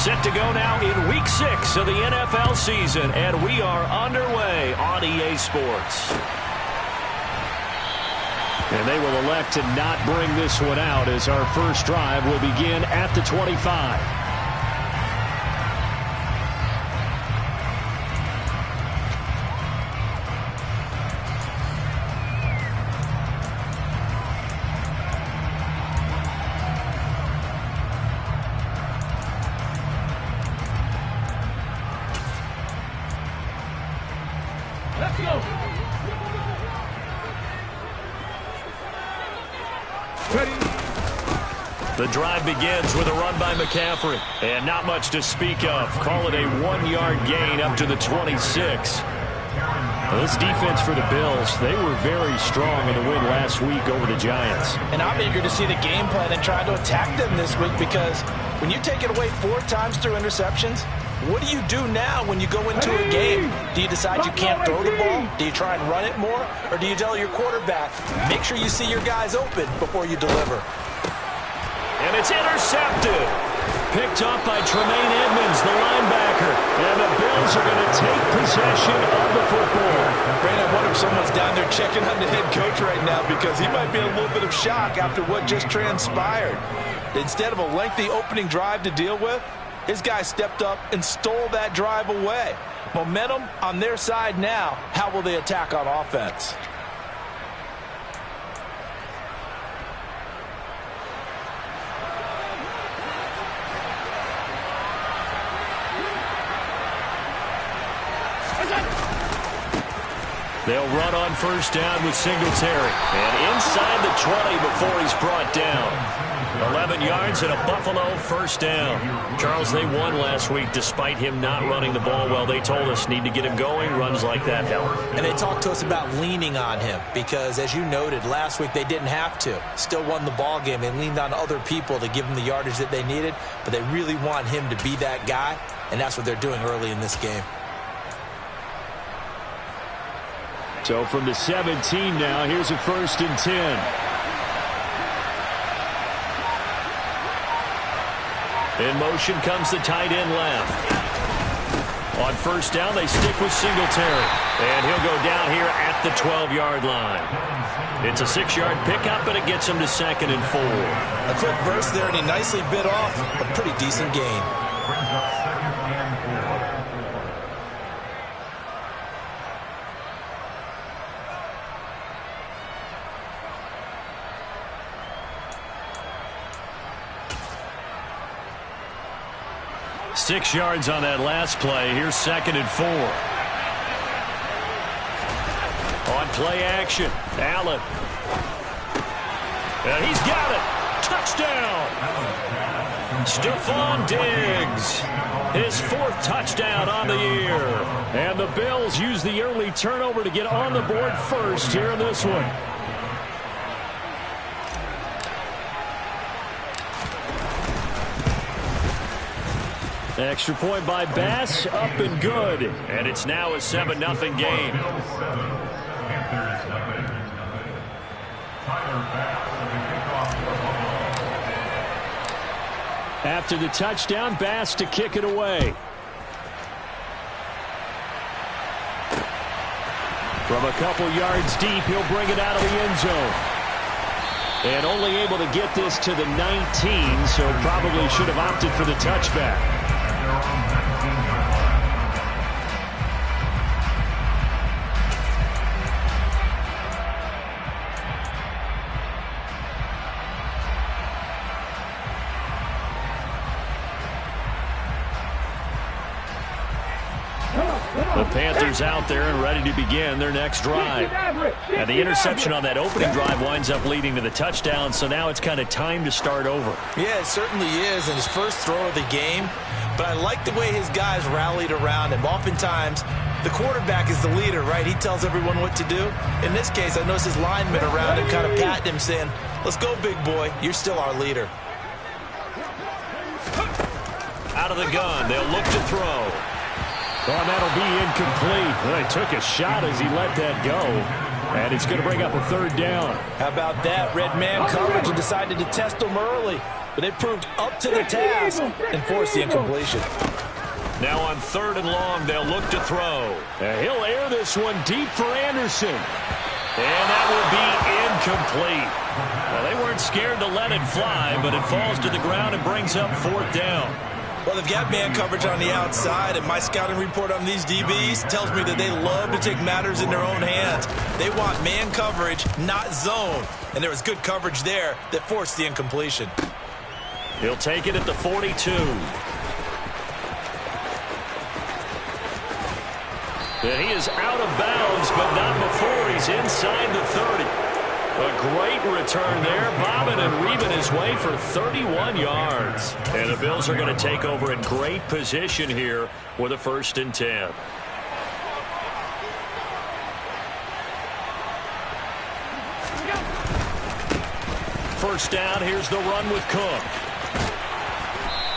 Set to go now in Week 6 of the NFL season, and we are underway on EA Sports. And they will elect to not bring this one out as our first drive will begin at the 25. Let's go. The drive begins with a run by McCaffrey. And not much to speak of. Call it a 1-yard gain up to the 26. Well, this defense for the Bills, they were very strong in the win last week over the Giants. And I'm eager to see the game plan and try to attack them this week, because when you take it away 4 times through interceptions, what do you do now when you go into a game? Do you decide you can't throw the ball? Do you try and run it more? Or do you tell your quarterback, make sure you see your guys open before you deliver? And it's intercepted. Picked up by Tremaine Edmonds, the linebacker. And the Bills are going to take possession of the football. Brandon, I wonder if someone's down there checking on the head coach right now, because he might be in a little bit of shock after what just transpired. Instead of a lengthy opening drive to deal with, his guy stepped up and stole that drive away. Momentum on their side now. How will they attack on offense? They'll run on first down with Singletary. And inside the 20 before he's brought down. 11 yards and a Buffalo first down. Charles, they won last week despite him not running the ball well. They told us need to get him going. Runs like that help. And they talked to us about leaning on him because, as you noted, last week they didn't have to. Still won the ball game. They leaned on other people to give them the yardage that they needed, but they really want him to be that guy, and that's what they're doing early in this game. So from the 17 now, here's a 1st and 10. In motion comes the tight end left. On first down, they stick with Singletary. And he'll go down here at the 12-yard line. It's a 6-yard pickup, but it gets him to 2nd and 4. A quick burst there, and he nicely bit off a pretty decent gain. Six yards on that last play. Here's 2nd and 4. On play action, Allen. And he's got it. Touchdown. Stephon Diggs. His 4th touchdown on the year. And the Bills use the early turnover to get on the board first here in this one. Extra point by Bass, up and good. And it's now a 7-0 game. After the touchdown, Bass to kick it away. From a couple yards deep, he'll bring it out of the end zone. And only able to get this to the 19, so probably should have opted for the touchback. The Panthers out there and ready to begin their next drive. And the interception on that opening drive winds up leading to the touchdown, so now it's kind of time to start over. Yeah, it certainly is, in his first throw of the game. But I like the way his guys rallied around him. Oftentimes, the quarterback is the leader, right? He tells everyone what to do. In this case, I noticed his linemen around him kind of patting him, saying, let's go, big boy. You're still our leader. Out of the gun, they'll look to throw. Oh, that'll be incomplete. Well, he took a shot as he let that go. And it's going to bring up a third down. How about that? Red man coverage and decided to test them early. But they proved up to the task and forced the incompletion. Now on 3rd and long, they'll look to throw. And he'll air this one deep for Anderson. And that will be incomplete. Well, they weren't scared to let it fly, but it falls to the ground and brings up 4th down. Well, they've got man coverage on the outside, and my scouting report on these DBs tells me that they love to take matters in their own hands. They want man coverage, not zone. And there was good coverage there that forced the incompletion. He'll take it at the 42. And he is out of bounds, but not before he's inside the 30. A great return there, bobbing and weaving his way for 31 yards. And the Bills are going to take over in great position here with a 1st and 10. First down, here's the run with Cook.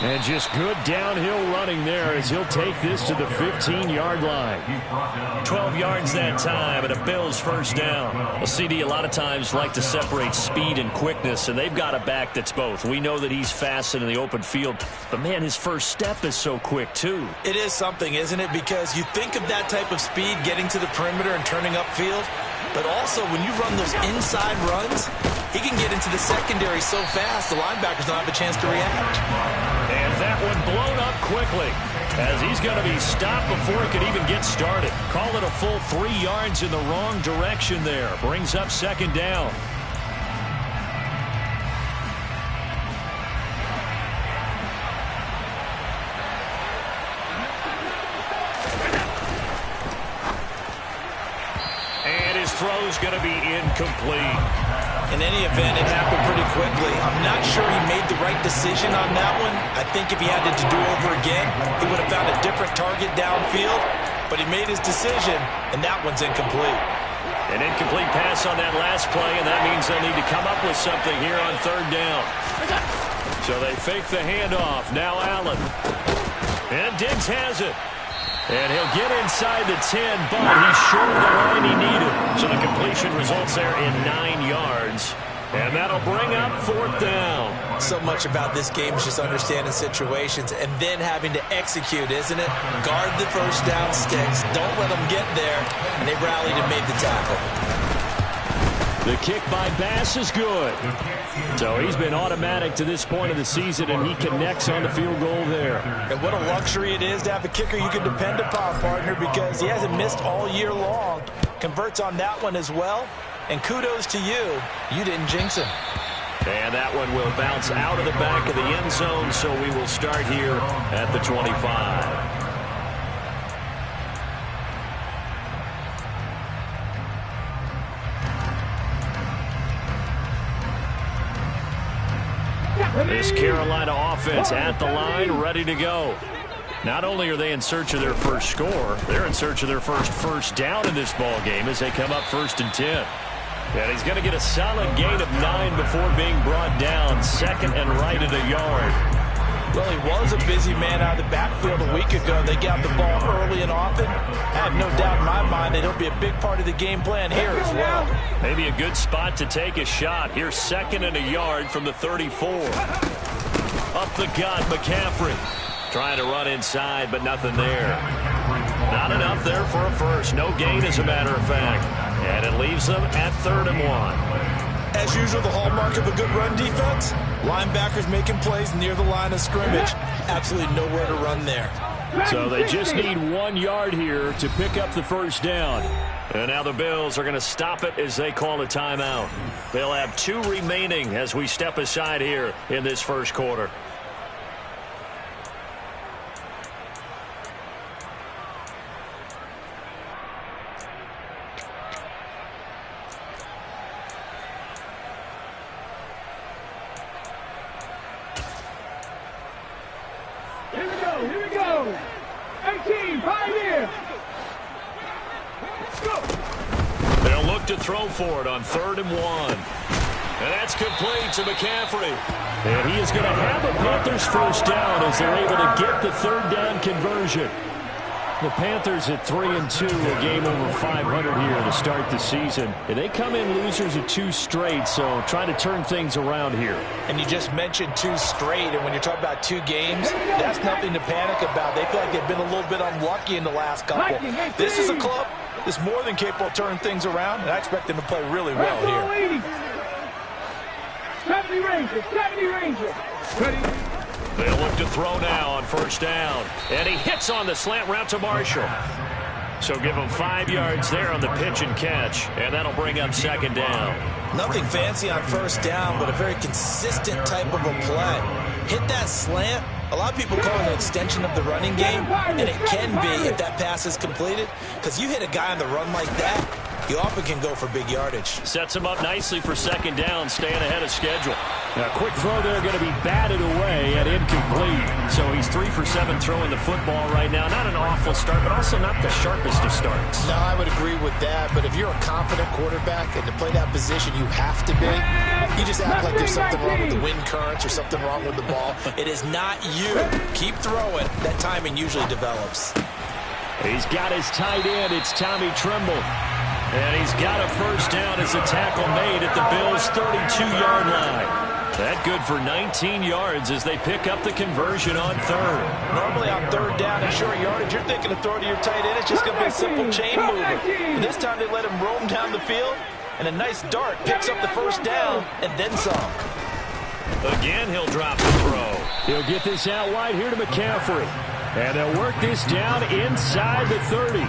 And just good downhill running there as he'll take this to the 15-yard line. 12 yards that time and a Bills 1st down. Well, CD a lot of times like to separate speed and quickness, and they've got a back that's both. We know that he's fast in the open field, but, man, his first step is so quick, too. It is something, isn't it? Because you think of that type of speed getting to the perimeter and turning upfield, but also when you run those inside runs, he can get into the secondary so fast the linebackers don't have a chance to react. And that one blown up quickly as he's going to be stopped before it could even get started. Call it a full 3 yards in the wrong direction there. Brings up 2nd down. And his throw's going to be incomplete. In any event, it happened pretty quickly. I'm not sure he made the right decision on that one. I think if he had it to do over again, he would have found a different target downfield. But he made his decision, and that one's incomplete. An incomplete pass on that last play, and that means they'll need to come up with something here on 3rd down. So they fake the handoff. Now Allen. And Diggs has it. And he'll get inside the 10, but he's short of the line he needed. So the completion results there in 9 yards. And that'll bring up 4th down. So much about this game is just understanding situations and then having to execute, isn't it? Guard the first down sticks. Don't let them get there. And they rallied and made the tackle. The kick by Bass is good. So he's been automatic to this point of the season, and he connects on the field goal there. And what a luxury it is to have a kicker you can depend upon, partner, because he hasn't missed all year long. Converts on that one as well. And kudos to you. You didn't jinx him. And that one will bounce out of the back of the end zone, so we will start here at the 25. This Carolina offense at the line, ready to go. Not only are they in search of their first score, they're in search of their first down in this ball game as they come up 1st and 10. And he's going to get a solid gain of 9 before being brought down. 2nd and right at a yard. Well, he was a busy man out of the backfield a week ago. They got the ball early and often. I have no doubt in my mind that he'll be a big part of the game plan here as well. Maybe a good spot to take a shot. Here's 2nd and a yard from the 34. Up the gut, McCaffrey. Trying to run inside, but nothing there. Not enough there for a first. No gain, as a matter of fact. And it leaves them at 3rd and 1. As usual, the hallmark of a good run defense, linebackers making plays near the line of scrimmage. Absolutely nowhere to run there. So they just need 1 yard here to pick up the first down. And now the Bills are going to stop it as they call a timeout. They'll have 2 remaining as we step aside here in this first quarter. Here we go. 18, Pioneer. Let's go. They'll look to throw for it on 3rd and 1. And that's complete to McCaffrey. And he is going to have a Panthers first down as they're able to get the 3rd down conversion. The Panthers at 3-2, a game over 500 here to start the season. And they come in losers of 2 straight, so trying to turn things around here. And you just mentioned 2 straight, and when you're talking about 2 games, that's nothing to panic about. They feel like they've been a little bit unlucky in the last couple. This is a club that's more than capable of turning things around, and I expect them to play really well here. 70 Rangers, 70 Rangers. They'll look to throw now on first down. And he hits on the slant route to Marshall. So give him 5 yards there on the pitch and catch. And that'll bring up second down. Nothing fancy on first down, but a very consistent type of a play. Hit that slant. A lot of people call it an extension of the running game, and it can be if that pass is completed, because you hit a guy on the run like that, you often can go for big yardage. Sets him up nicely for second down, staying ahead of schedule. Now, quick throw there, going to be batted away and incomplete. So he's 3 for 7 throwing the football right now. Not an awful start, but also not the sharpest of starts. No, I would agree with that. But if you're a confident quarterback and to play that position you have to be, you just act like there's something wrong with the wind currents or something wrong with the ball. It is not you. Keep throwing. That timing usually develops. He's got his tight end. It's Tommy Tremble. And he's got a first down as a tackle made at the Bills' 32-yard line. That good for 19 yards as they pick up the conversion on third. Normally on third down and short yardage, you're thinking of throwing to your tight end. It's just going to be a simple chain mover. And this time they let him roam down the field, and a nice dart picks up the first down and then some. Again, he'll drop the throw. He'll get this out wide here to McCaffrey. And they'll work this down inside the 30.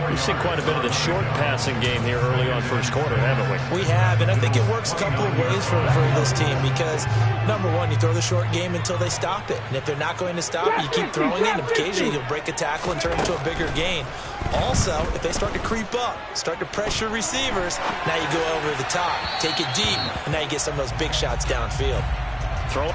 We've seen quite a bit of the short passing game here early on first quarter, haven't we? We have, and I think it works a couple of ways for this team because, number one, you throw the short game until they stop it. And if they're not going to stop it, you keep throwing it, and occasionally you'll break a tackle and turn it into a bigger gain. Also, if they start to creep up, start to pressure receivers, now you go over the top, take it deep, and now you get some of those big shots downfield. Throw.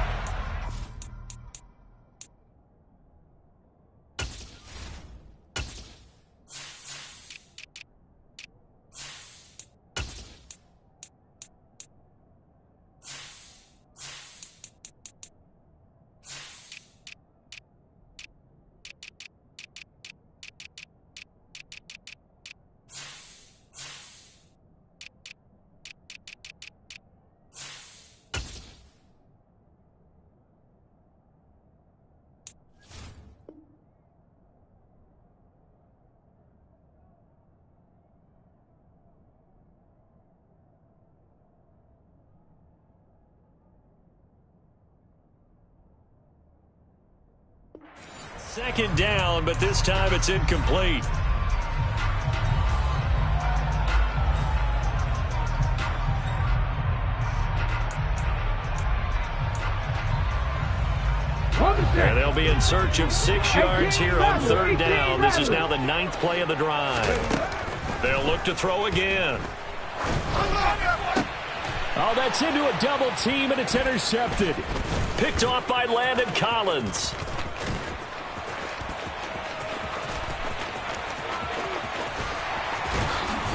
Second down, but this time it's incomplete. And they'll be in search of 6 yards here on third down. This is now the 9th play of the drive. They'll look to throw again. Oh, that's into a double team, and it's intercepted. Picked off by Landon Collins.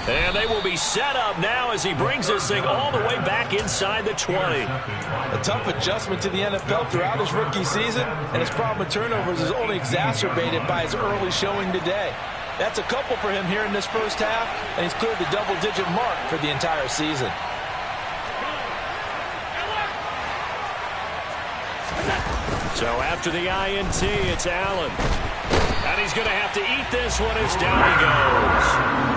And they will be set up now as he brings this thing all the way back inside the 20. A tough adjustment to the NFL throughout his rookie season, and his problem with turnovers is only exacerbated by his early showing today. That's a couple for him here in this first half, and he's cleared the double-digit mark for the entire season. So after the INT, it's Allen. And he's going to have to eat this one as down he goes.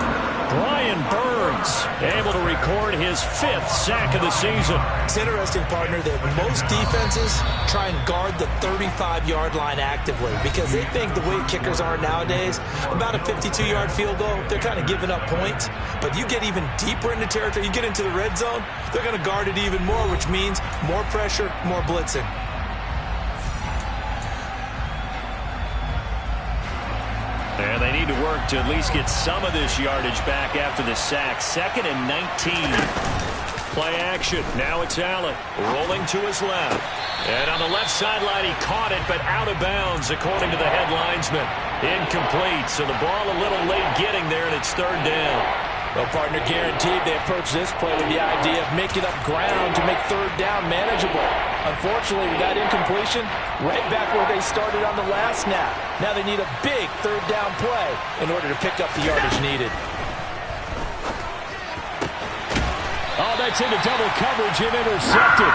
Brian Burns able to record his 5th sack of the season. It's interesting, partner, that most defenses try and guard the 35-yard line actively because they think the way kickers are nowadays, about a 52-yard field goal, they're kind of giving up points. But you get even deeper into territory, you get into the red zone, they're going to guard it even more, which means more pressure, more blitzing. And they need to work to at least get some of this yardage back after the sack. 2nd and 19. Play action. Now it's Allen rolling to his left. And on the left sideline, he caught it, but out of bounds, according to the head linesman. Incomplete. So the ball a little late getting there, and it's third down. Well, partner, guaranteed they approach this play with the idea of making up ground to make third down manageable. Unfortunately, with that incompletion, right back where they started on the last snap. Now they need a big third down play in order to pick up the yardage needed. Oh, that's into double coverage and intercepted.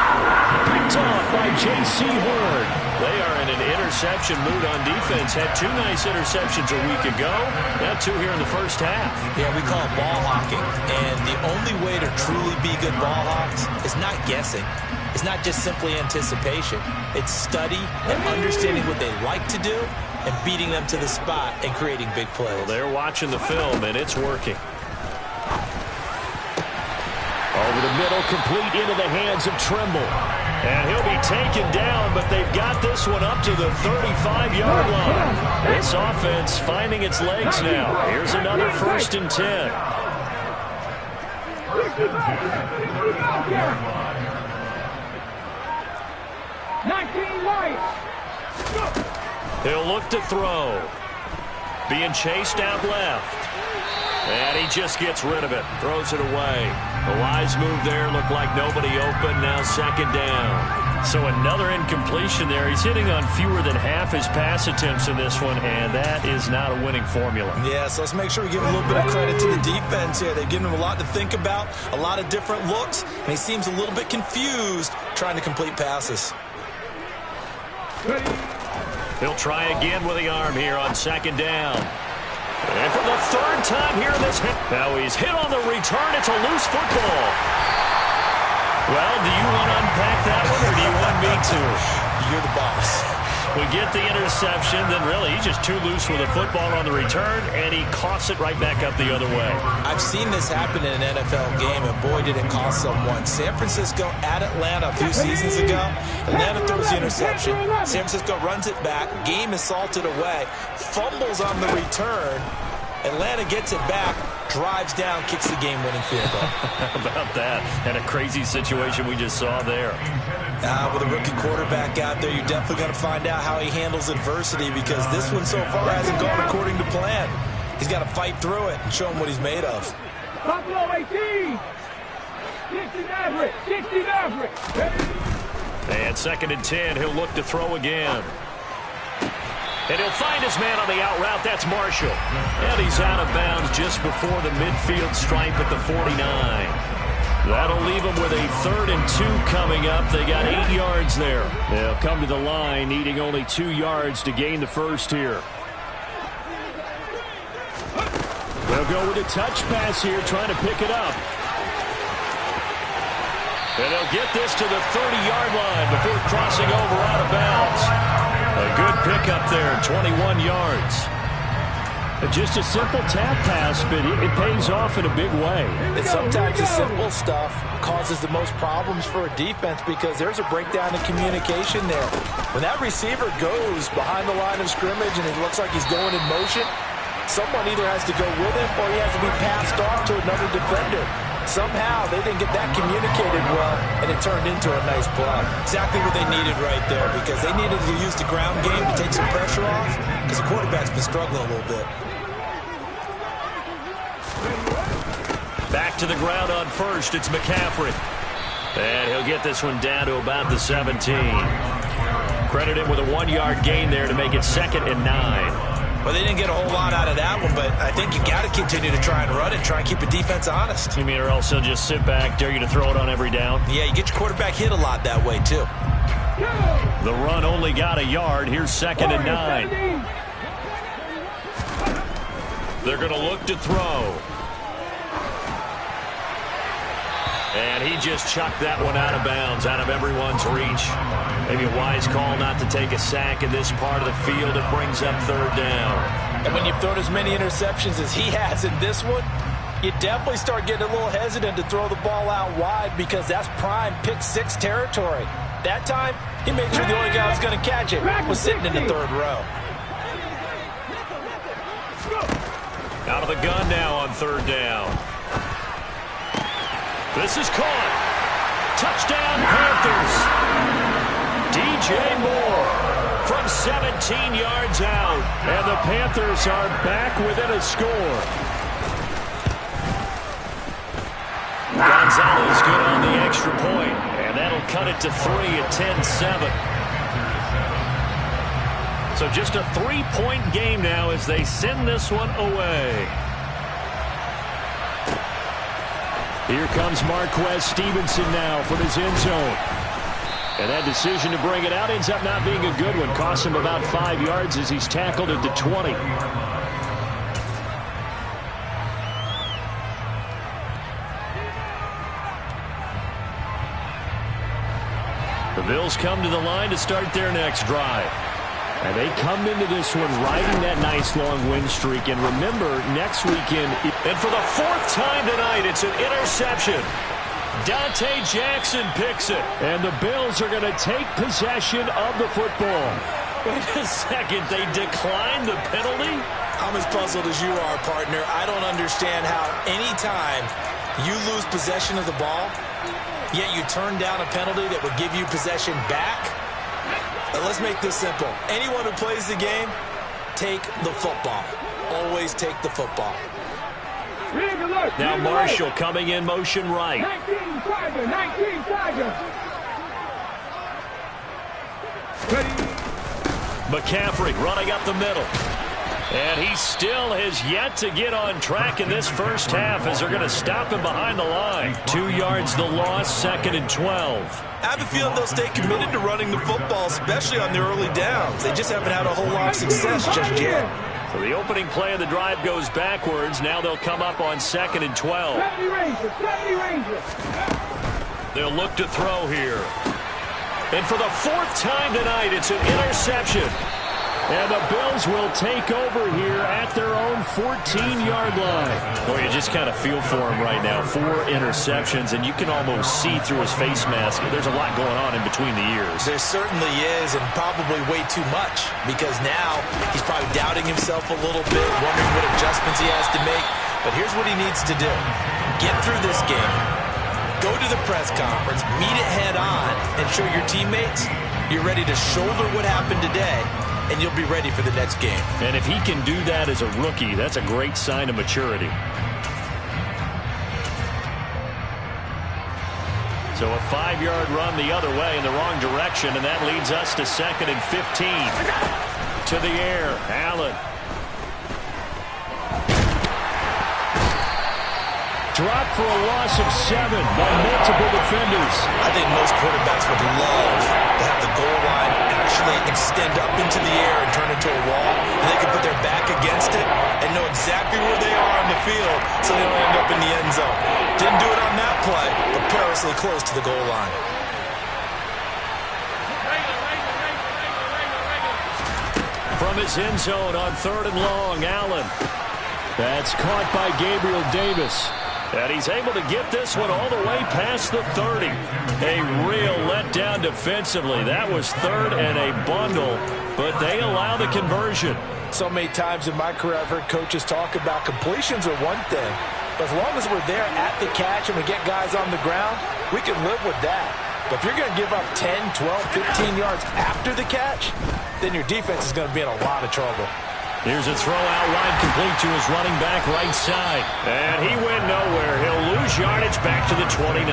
Picked off by J.C. Horn. They are in an interception mood on defense. Had 2 nice interceptions a week ago. Now 2 here in the first half. Yeah, we call it ball hawking. And the only way to truly be good ball hawks is not guessing. It's not just simply anticipation. It's study and understanding what they like to do and beating them to the spot and creating big plays. Well, they're watching the film, and it's working. Over the middle, complete into the hands of Trimble. And he'll be taken down, but they've got this one up to the 35-yard line. This offense finding its legs now. Here's another 1st and 10. He'll look to throw. Being chased out left. And he just gets rid of it. Throws it away. The wise move there. Looked like nobody open. Now 2nd down. So another incompletion there. He's hitting on fewer than half his pass attempts in this one, and that is not a winning formula. Yeah, so let's make sure we give a little bit of credit to the defense here. They've given him a lot to think about, a lot of different looks, and he seems a little bit confused trying to complete passes. He'll try again with the arm here on 2nd down. And for the 3rd time here in this hit. Now he's hit on the return. It's a loose football. Well, do you want to unpack that one, or do you want me to? You're the boss. We get the interception, then really he's just too loose with the football on the return, and he coughs it right back up the other way. I've seen this happen in an NFL game, and boy, did it cost someone. San Francisco at Atlanta a few seasons ago. Atlanta throws the interception. San Francisco runs it back. Game is salted away. Fumbles on the return. Atlanta gets it back, drives down, kicks the game-winning field goal. How about that? And a crazy situation we just saw there. With a rookie quarterback out there, you're definitely going to find out how he handles adversity, because this one so far hasn't gone according to plan. He's got to fight through it and show him what he's made of. Buffalo 18. 60 average. 60 average. And 2nd and 10, he'll look to throw again. And he'll find his man on the out route. That's Marshall. And he's out of bounds just before the midfield stripe at the 49. That'll leave them with a 3rd and 2 coming up. They got 8 yards there. They'll come to the line needing only 2 yards to gain the first here. They'll go with a touch pass here, trying to pick it up. And they'll get this to the 30-yard line before crossing over out of bounds. A good pickup there, 21 yards. Just a simple tap pass, but it pays off in a big way. And sometimes the simple stuff causes the most problems for a defense, because there's a breakdown in communication there. When that receiver goes behind the line of scrimmage and it looks like he's going in motion, someone either has to go with him or he has to be passed off to another defender. Somehow they didn't get that communicated well, and it turned into a nice play. Exactly what they needed right there, because they needed to use the ground game to take some pressure off, because the quarterback's been struggling a little bit. Back to the ground on 1st, it's McCaffrey. And he'll get this one down to about the 17. Credit him with a 1-yard gain there to make it 2nd and 9. Well, they didn't get a whole lot out of that one, but I think you got to continue to try and run it, try and keep the defense honest. You mean, or else they'll just sit back, dare you to throw it on every down? Yeah, you get your quarterback hit a lot that way, too. The run only got a yard. Here's 2nd and 9. They're going to look to throw. And he just chucked that one out of bounds, out of everyone's reach. Maybe a wise call not to take a sack in this part of the field. It brings up 3rd down. And when you've thrown as many interceptions as he has in this one, you definitely start getting a little hesitant to throw the ball out wide, because that's prime pick 6 territory. That time, he made sure the only guy who was going to catch it was sitting in the 3rd row. Out of the gun now on 3rd down. This is caught. Touchdown, Panthers. DJ Moore from 17 yards out. And the Panthers are back within a score. Gonzalez good on the extra point. And And that'll cut it to 3 at 10-7. So just a 3-point game now as they send this one away. Here comes Marquez Stevenson now from his end zone. And that decision to bring it out ends up not being a good one. Costs him about 5 yards as he's tackled at the 20. The Bills come to the line to start their next drive. And they come into this one riding that nice long win streak. And remember, next weekend, and for the 4th time tonight, it's an interception. Dante Jackson picks it. And the Bills are going to take possession of the football. Wait a second, they declined the penalty? I'm as puzzled as you are, partner. I don't understand how any time you lose possession of the ball, yet you turn down a penalty that would give you possession back. Let's make this simple. Anyone who plays the game, take the football. Always take the football. Now Marshall coming in motion right. 19 Tiger. McCaffrey running up the middle. And he still has yet to get on track in this first half as they're going to stop him behind the line. 2 yards the loss, 2nd and 12. I have a feeling they'll stay committed to running the football, especially on the early downs. They just haven't had a whole lot of success just yet. So the opening play of the drive goes backwards. Now they'll come up on 2nd and 12. 70 Rangers. They'll look to throw here. And for the 4th time tonight, it's an interception. And the Bills will take over here at their own 14-yard line. Boy, you just kind of feel for him right now. 4 interceptions, and you can almost see through his face mask. There's a lot going on in between the ears. There certainly is, and probably way too much, because now he's probably doubting himself a little bit, wondering what adjustments he has to make. But here's what he needs to do. Get through this game. Go to the press conference, meet it head on, and show your teammates you're ready to shoulder what happened today, and you'll be ready for the next game. And if he can do that as a rookie, that's a great sign of maturity. So a 5-yard run the other way in the wrong direction, and that leads us to 2nd and 15. To the air, Allen. Dropped for a loss of 7 by multiple defenders. I think most quarterbacks would love to have the goal line actually extend up into the air and turn into a wall, and they can put their back against it and know exactly where they are on the field so they don't end up in the end zone. Didn't do it on that play, but perilously close to the goal line. From his end zone on 3rd and long, Allen. That's caught by Gabriel Davis. And he's able to get this one all the way past the 30. A real letdown defensively. That was 3rd and a bundle, but they allow the conversion. So many times in my career I've heard coaches talk about completions are one thing, but as long as we're there at the catch and we get guys on the ground, we can live with that. But if you're going to give up 10, 12, 15 yards after the catch, then your defense is going to be in a lot of trouble. Here's a throw out wide, complete to his running back right side. And he went nowhere. He'll lose yardage back to the 29.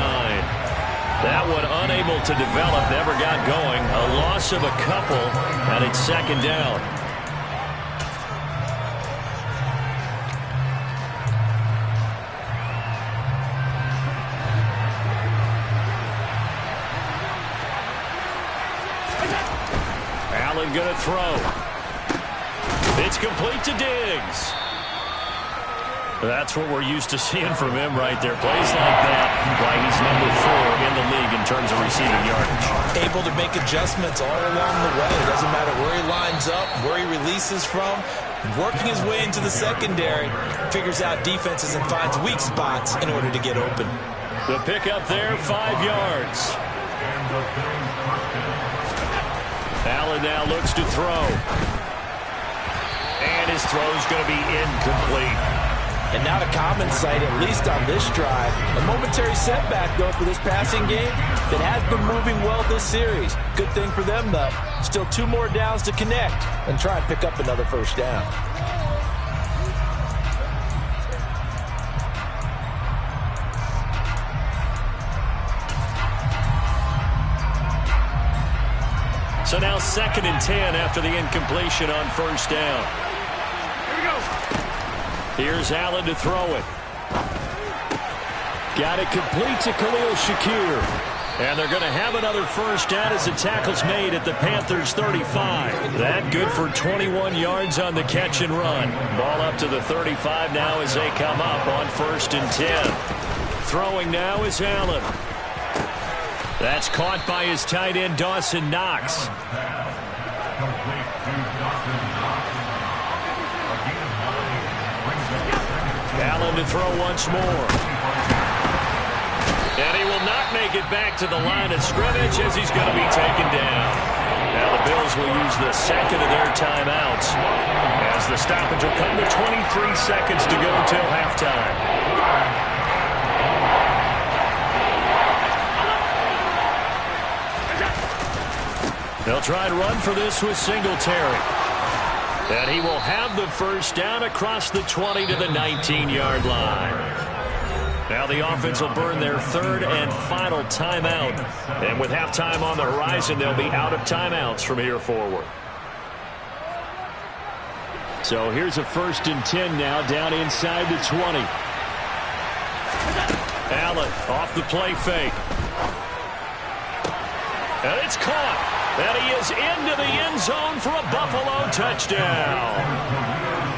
That one unable to develop, never got going. A loss of a couple, and it's 2nd down. Allen going to throw. It's complete to Diggs. That's what we're used to seeing from him right there. Plays like that, why he's number 4 in the league in terms of receiving yardage. Able to make adjustments all along the way. It doesn't matter where he lines up, where he releases from. Working his way into the secondary, figures out defenses and finds weak spots in order to get open. The pickup there, 5 yards. Allen now looks to throw. And his throw's going to be incomplete. And not a common sight, at least on this drive. A momentary setback, though, for this passing game that has been moving well this series. Good thing for them, though. Still 2 more downs to connect and try and pick up another first down. So now 2nd and 10 after the incompletion on first down. Here we go. Here's Allen to throw it. Got it complete to Khalil Shakir. And they're going to have another first down as the tackle's made at the Panthers' 35. That good for 21 yards on the catch and run. Ball up to the 35 now as they come up on 1st and 10. Throwing now is Allen. That's caught by his tight end, Dawson Knox. Allen to throw once more. And he will not make it back to the line of scrimmage as he's going to be taken down. Now the Bills will use the 2nd of their timeouts as the stoppage will come to 23 seconds to go until halftime. They'll try and run for this with Singletary. And he will have the first down across the 20 to the 19-yard line. Now the offense will burn their 3rd and final timeout. And with halftime on the horizon, they'll be out of timeouts from here forward. So here's a 1st and 10 now down inside the 20. Allen off the play fake. And it's caught. And he is into the end zone for a Buffalo touchdown.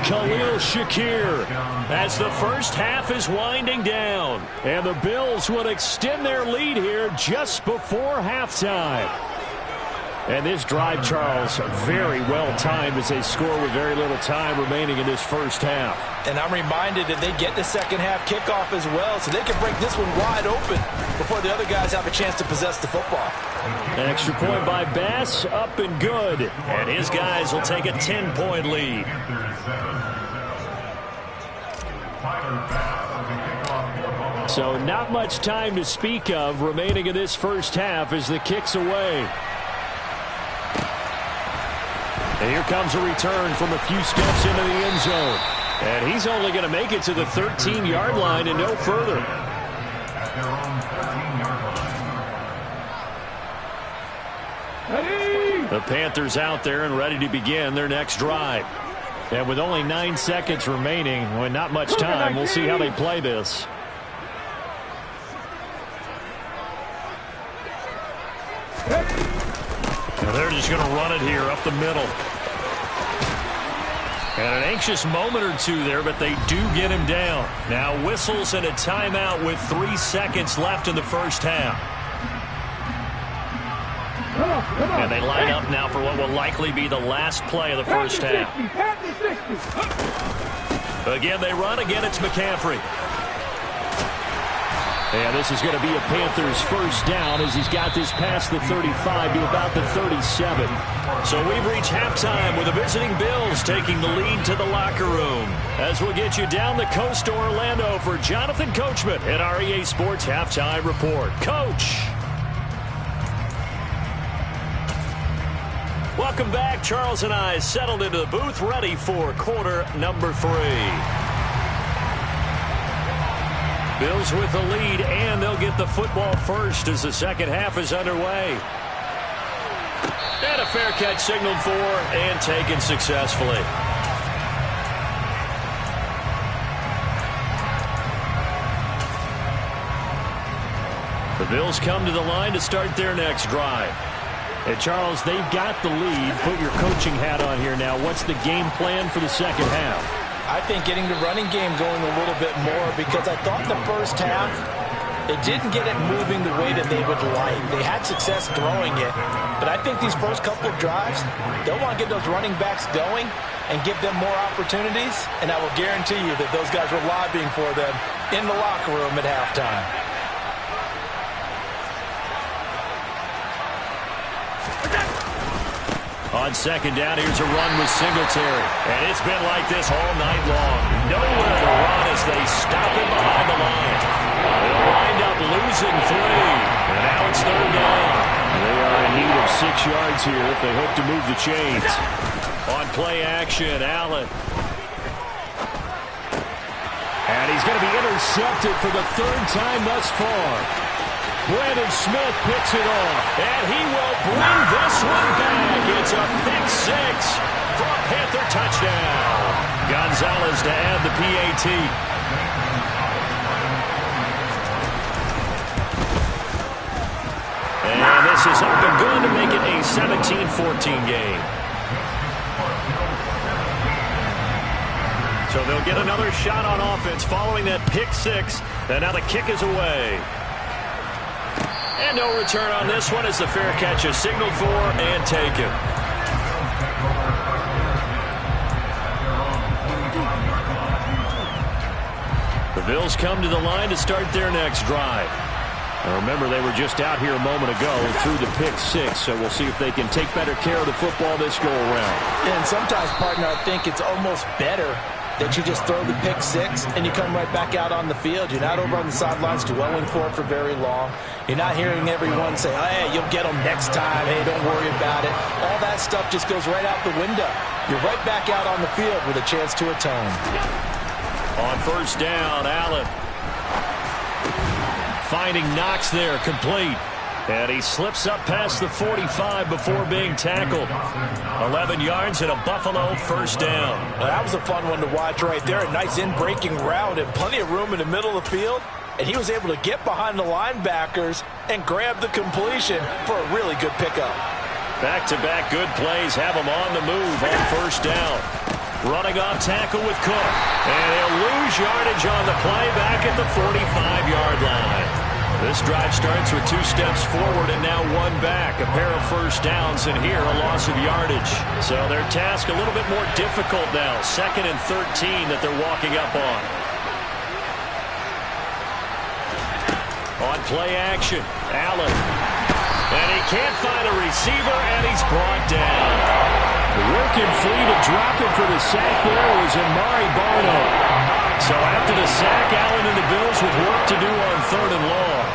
Khalil Shakir as the first half is winding down. And the Bills would extend their lead here just before halftime. And this drive, Charles, very well timed as they score with very little time remaining in this first half. And I'm reminded that they get the second half kickoff as well, so they can break this one wide open before the other guys have a chance to possess the football. An extra point by Bass, up and good. And his guys will take a 10-point lead. So not much time to speak of remaining in this first half as the kick's away. And here comes a return from a few steps into the end zone. And he's only going to make it to the 13-yard line and no further. The Panthers out there and ready to begin their next drive. And with only 9 seconds remaining, with not much time, we'll see how they play this. And they're just going to run it here up the middle. And an anxious moment or two there, but they do get him down. Now whistles and a timeout with 3 seconds left in the first half. And they line up now for what will likely be the last play of the first half. Again, they run. Again, it's McCaffrey. And this is going to be a Panthers first down as he's got this past the 35 to about the 37. So we've reached halftime with the visiting Bills taking the lead to the locker room. As we'll get you down the coast to Orlando for Jonathan Coachman at our EA Sports Halftime Report. Coach. Welcome back. Charles and I settled into the booth ready for quarter number 3. Bills with the lead, and they'll get the football first as the second half is underway. And a fair catch signaled for and taken successfully. The Bills come to the line to start their next drive. And Charles, they've got the lead. Put your coaching hat on here now. What's the game plan for the second half? I think getting the running game going a little bit more, because I thought the first half, they didn't get it moving the way that they would like. They had success throwing it, but I think these first couple of drives, they'll want to get those running backs going and give them more opportunities, and I will guarantee you that those guys were lobbying for them in the locker room at halftime. On second down, here's a run with Singletary. And it's been like this all night long. Nowhere to run as they stop him behind the line. They'll wind up losing 3. And now it's third down. They are in need of 6 yards here if they hope to move the chains. On play action, Allen. And he's going to be intercepted for the 3rd time thus far. Brandon Smith picks it off, and he will bring this one back. It's a pick six for a Panther touchdown. Gonzalez to add the PAT. And this is up and good to make it a 17-14 game. So they'll get another shot on offense following that pick six. And now the kick is away. And no return on this one as the fair catch is signaled for and taken. The Bills come to the line to start their next drive. Now remember, they were just out here a moment ago through the pick six, so we'll see if they can take better care of the football this go around. And sometimes, partner, I think it's almost better that you just throw the pick six and you come right back out on the field. You're not over on the sidelines dwelling for it for very long. You're not hearing everyone say, hey, you'll get them next time. Hey, don't worry about it. All that stuff just goes right out the window. You're right back out on the field with a chance to atone. On first down, Allen finding Knox there, complete. And he slips up past the 45 before being tackled. 11 yards and a Buffalo first down. Well, that was a fun one to watch right there. A nice in-breaking route and plenty of room in the middle of the field. And he was able to get behind the linebackers and grab the completion for a really good pickup. Back-to-back good plays have him on the move on first down. Running off tackle with Cook. And he'll lose yardage on the play back at the 45-yard line. This drive starts with 2 steps forward and now 1 back. A pair of first downs, and here a loss of yardage. So their task a little bit more difficult now. 2nd and 13 that they're walking up on. On play action, Allen. And he can't find a receiver, and he's brought down. Working free to drop him for the sack there was Amari Barno. So after the sack, Allen and the Bills with work to do on 3rd and long.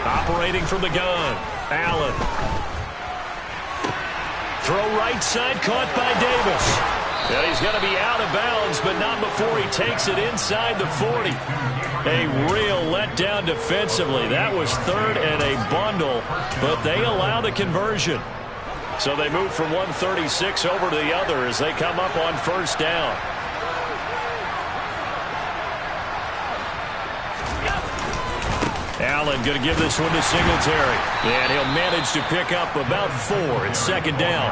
Operating from the gun, Allen. Throw right side, caught by Davis. And he's going to be out of bounds, but not before he takes it inside the 40. A real letdown defensively. That was 3rd and a bundle, but they allow the conversion. So they move from 136 over to the other as they come up on first down. Allen going to give this one to Singletary. And he'll manage to pick up about 4 in 2nd down.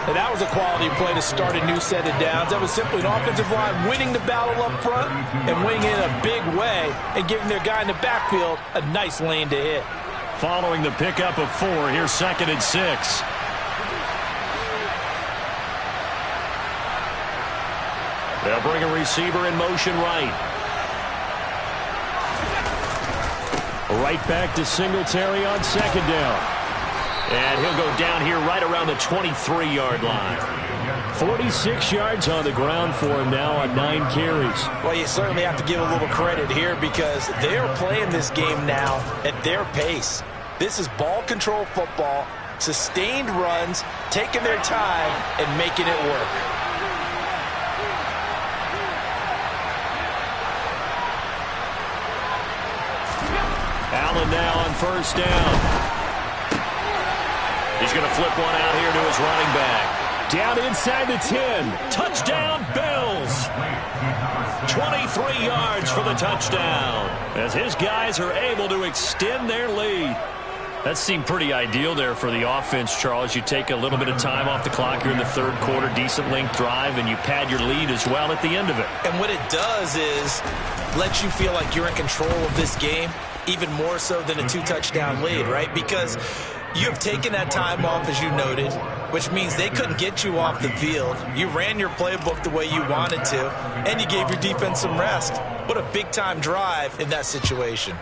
And that was a quality play to start a new set of downs. That was simply an offensive line winning the battle up front and winning it in a big way and giving their guy in the backfield a nice lane to hit. Following the pickup of 4, here's 2nd and 6. They'll bring a receiver in motion right. Right back to Singletary on 2nd down. And he'll go down here right around the 23-yard line. 46 yards on the ground for him now on 9 carries. Well, you certainly have to give a little credit here because they're playing this game now at their pace. This is ball control football, sustained runs, taking their time, and making it work. Allen now on first down. He's going to flip one out here to his running back. Down inside the 10. Touchdown, Bills. 23 yards for the touchdown as his guys are able to extend their lead. That seemed pretty ideal there for the offense, Charles. You take a little bit of time off the clock here in the 3rd quarter, decent length drive, and you pad your lead as well at the end of it. And what it does is let you feel like you're in control of this game, even more so than a 2-touchdown lead, right? Because you have taken that time off, as you noted, which means they couldn't get you off the field. You ran your playbook the way you wanted to, and you gave your defense some rest. What a big-time drive in that situation.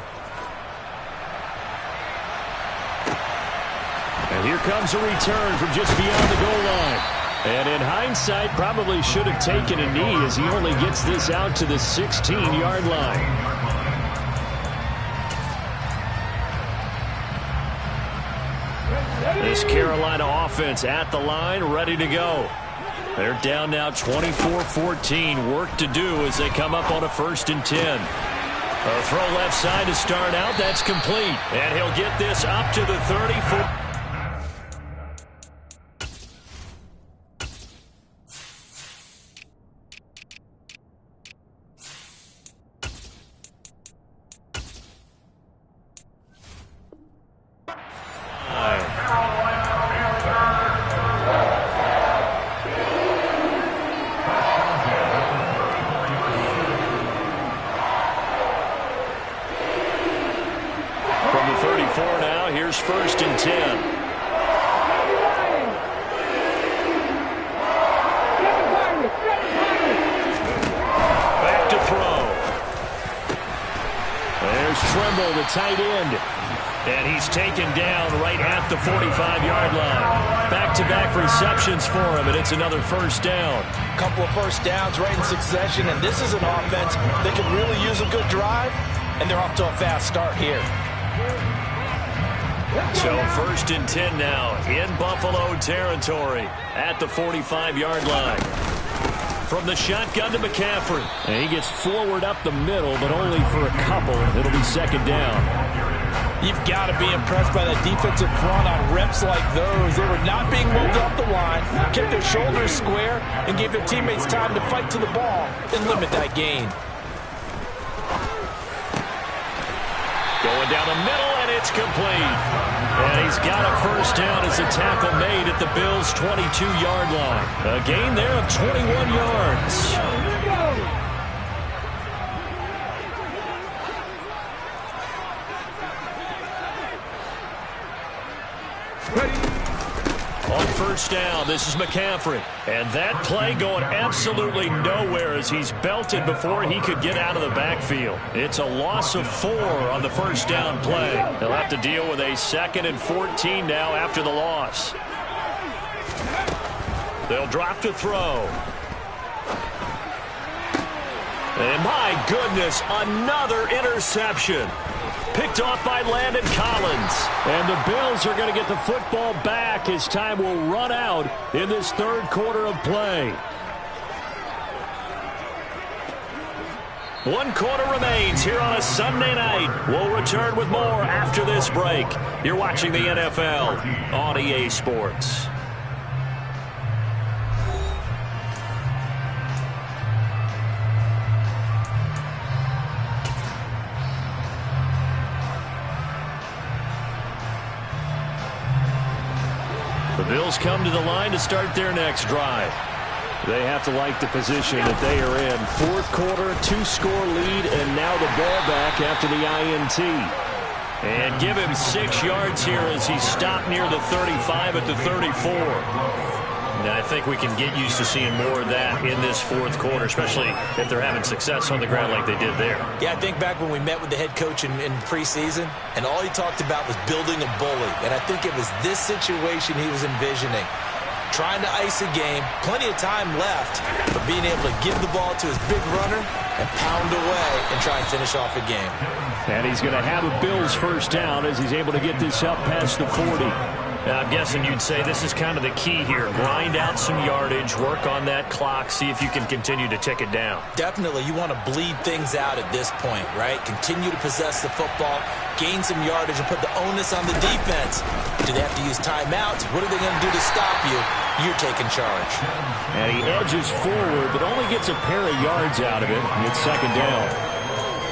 And here comes a return from just beyond the goal line. And in hindsight, probably should have taken a knee as he only gets this out to the 16-yard line. This Carolina offense at the line, ready to go. They're down now 24-14. Work to do as they come up on a 1st and 10. A throw left side to start out. That's complete. And he'll get this up to the 34. Here's 1st and 10. Back to throw. There's Trimble, the tight end. And he's taken down right at the 45-yard line. Back-to-back receptions for him, and it's another 1st down. Couple of 1st downs right in succession, and this is an offense that could really use a good drive, and they're off to a fast start here. So 1st and 10 now in Buffalo territory at the 45-yard line. From the shotgun to McCaffrey. And he gets forward up the middle, but only for a couple. It'll be 2nd down. You've got to be impressed by that defensive front on reps like those. They were not being moved off the line, kept their shoulders square, and gave their teammates time to fight to the ball and limit that gain. Going down the middle, and it's complete. And he's got a 1st down as a tackle made at the Bills' 22-yard line. A gain there of 21 yards. On 1st down, this is McCaffrey. And that play going absolutely nowhere as he's belted before he could get out of the backfield. It's a loss of 4 on the 1st down play. They'll have to deal with a 2nd and 14 now after the loss. They'll drop to throw. And my goodness, another interception. Picked off by Landon Collins. And the Bills are going to get the football back as time will run out in this 3rd quarter of play. 1 quarter remains here on a Sunday night. We'll return with more after this break. You're watching the NFL on EA Sports. The Bills come to the line to start their next drive. They have to like the position that they are in. 4th quarter, 2-score lead, and now the ball back after the INT. And give him 6 yards here as he stopped near the 35 at the 34. And I think we can get used to seeing more of that in this 4th quarter, especially if they're having success on the ground like they did there. Yeah, I think back when we met with the head coach in preseason, and all he talked about was building a bully. And I think it was this situation he was envisioning. Trying to ice a game, plenty of time left, but being able to give the ball to his big runner and pound away and try and finish off a game. And he's going to have a Bills 1st down as he's able to get this up past the 40. Now, I'm guessing you'd say this is kind of the key here. Grind out some yardage, work on that clock, see if you can continue to tick it down. Definitely, you want to bleed things out at this point, right? Continue to possess the football, gain some yardage, and put the onus on the defense. Do they have to use timeouts? What are they going to do to stop you? You're taking charge. And he edges forward, but only gets a pair of yards out of it. It's 2nd down.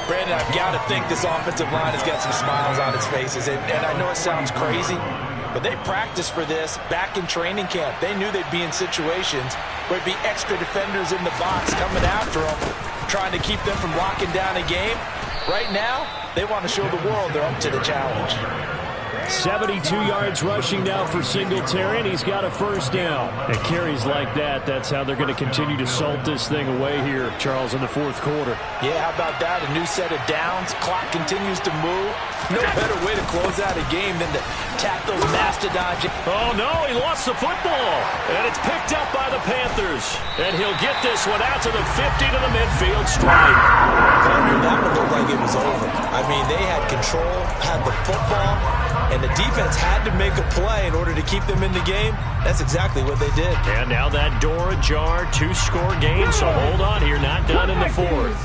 Brandon, I've got to think this offensive line has got some smiles on its faces. And I know it sounds crazy, but they practiced for this back in training camp. They knew they'd be in situations where it'd be extra defenders in the box coming after them, trying to keep them from locking down a game. Right now, they want to show the world they're up to the challenge. 72 yards rushing now for Singletary, and he's got a 1st down. And carries like that, that's how they're going to continue to salt this thing away here, Charles, in the 4th quarter. Yeah, how about that? A new set of downs. Clock continues to move. No better way to close out a game than to tap those mastodons. Oh, no, he lost the football. And it's picked up by the Panthers. And he'll get this one out to the 50 to the midfield stripe. That one looked like it was over. I mean, they had control, had the football. and the defense had to make a play in order to keep them in the game. That's exactly what they did. And now that door ajar, 2-score game, so hold on here, not done in the fourth.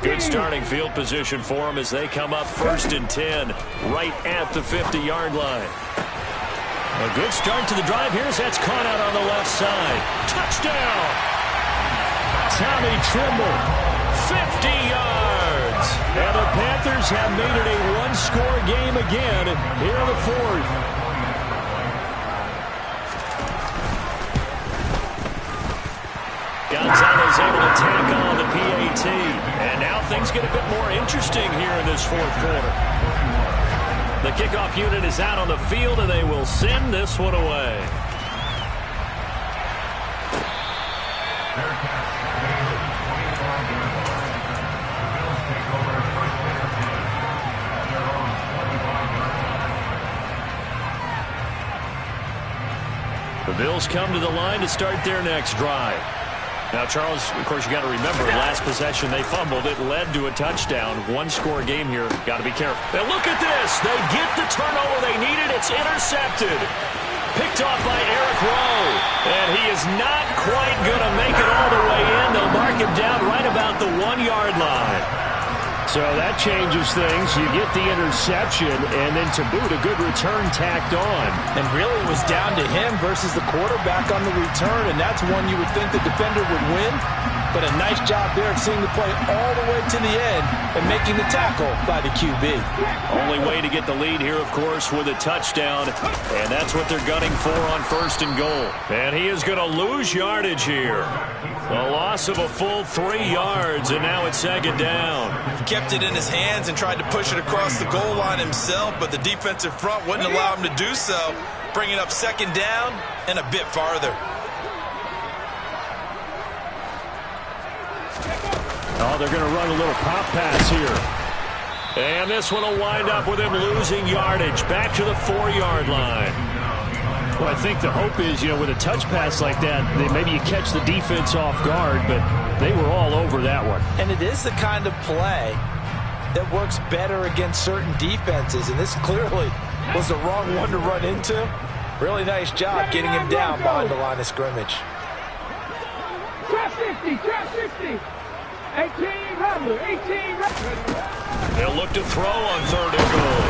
Good starting field position for them as they come up 1st and 10, right at the 50-yard line. A good start to the drive here as that's caught out on the left side. Touchdown! Tommy Trimble, 50 yards. And the Panthers have made it a 1-score game again here in the fourth. Gonzalez able to tack on the PAT. And now things get a bit more interesting here in this fourth quarter. The kickoff unit is out on the field, and they will send this one away. The Bills come to the line to start their next drive. Now, Charles, of course, you got to remember, last possession they fumbled. It led to a touchdown. 1-score game here. Got to be careful. And look at this. They get the turnover they needed. It's intercepted. Picked off by Eric Rowe. And he is not quite going to make it all the way in. They'll mark him down right about the 1-yard line. So that changes things. You get the interception, and then to boot, a good return tacked on. And really it was down to him versus the quarterback on the return, and that's one you would think the defender would win. But a nice job there of seeing the play all the way to the end and making the tackle by the QB. Only way to get the lead here, of course, with a touchdown, and that's what they're gunning for on 1st and goal. And he is going to lose yardage here. A loss of a full 3 yards, and now it's 2nd down. He kept it in his hands and tried to push it across the goal line himself, but the defensive front wouldn't allow him to do so, bringing up 2nd down and a bit farther. Oh, they're going to run a little pop pass here. And this one will wind up with him losing yardage back to the 4-yard line. Well, I think the hope is, with a touch pass like that, maybe you catch the defense off guard, but they were all over that one. And it is the kind of play that works better against certain defenses, and this clearly was the wrong one to run into. Really nice job getting him down behind the line of scrimmage. Trap 50, trap 50. 18 Rattler, 18 Rattler. They'll look to throw on 3rd and goal.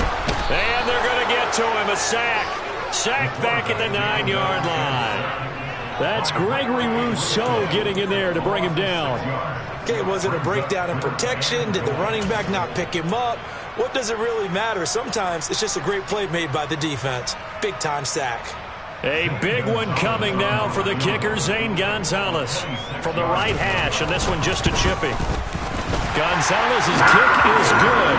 And they're going to get to him, a sack. Sacked back at the 9-yard line. That's Gregory Rousseau getting in there to bring him down. Okay, was it a breakdown in protection? Did the running back not pick him up? What does it really matter? Sometimes it's just a great play made by the defense. Big-time sack. A big one coming now for the kicker, Zane Gonzalez, from the right hash, and this one just a chipping. Gonzalez's kick is good.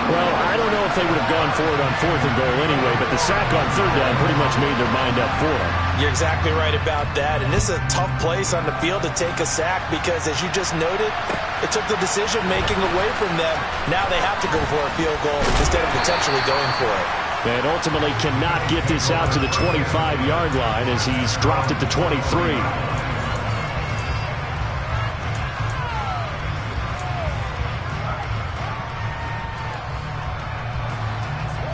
Well, I don't know if they would have gone for it on 4th and goal anyway, but the sack on 3rd down pretty much made their mind up for it. You're exactly right about that, and this is a tough place on the field to take a sack because, as you just noted, it took the decision-making away from them. Now they have to go for a field goal instead of potentially going for it. And ultimately cannot get this out to the 25-yard line as he's dropped at the 23.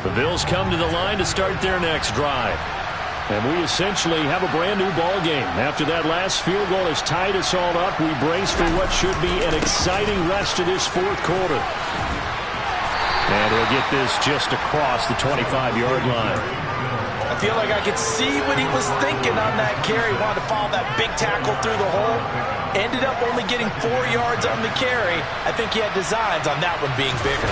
The Bills come to the line to start their next drive. And we essentially have a brand new ball game. After that last field goal has tied us all up, we brace for what should be an exciting rest of this 4th quarter. And he'll get this just across the 25-yard line. I feel like I could see what he was thinking on that carry. Wanted to follow that big tackle through the hole. Ended up only getting 4 yards on the carry. I think he had designs on that one being bigger.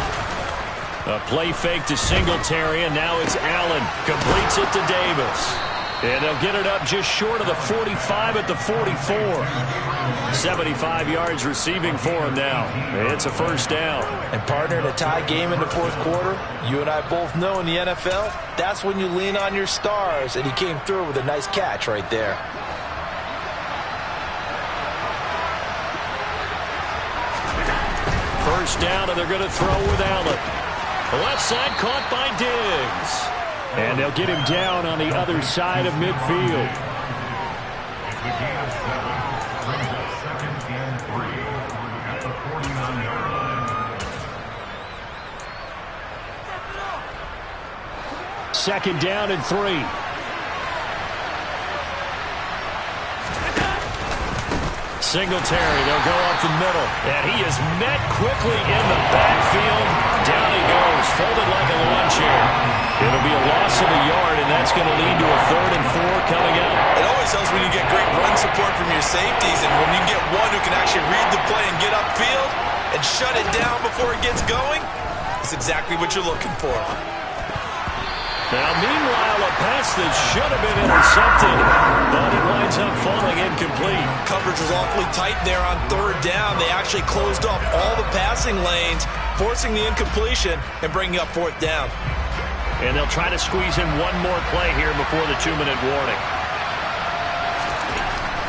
A play fake to Singletary, and now it's Allen. Completes it to Davis. And they'll get it up just short of the 45 at the 44. 75 yards receiving for him now. It's a 1st down. And partner, in a tie game in the 4th quarter, you and I both know in the NFL, that's when you lean on your stars, and he came through with a nice catch right there. First down, and they're going to throw with Allen. Left side caught by Diggs. And they'll get him down on the other side of midfield. 2nd down and 3. Singletary, they'll go up the middle. And he is met quickly in the backfield. Down he goes, folded like a lawn chair. It'll be a loss of a yard, and that's going to lead to a 3rd and 4 coming up. It always helps when you get great run support from your safeties, and when you get one who can actually read the play and get upfield and shut it down before it gets going, it's exactly what you're looking for. Now, meanwhile, a pass that should have been intercepted, but it winds up falling incomplete. Coverage was awfully tight there on 3rd down. They actually closed off all the passing lanes, forcing the incompletion and bringing up 4th down. And they'll try to squeeze in one more play here before the 2-minute warning.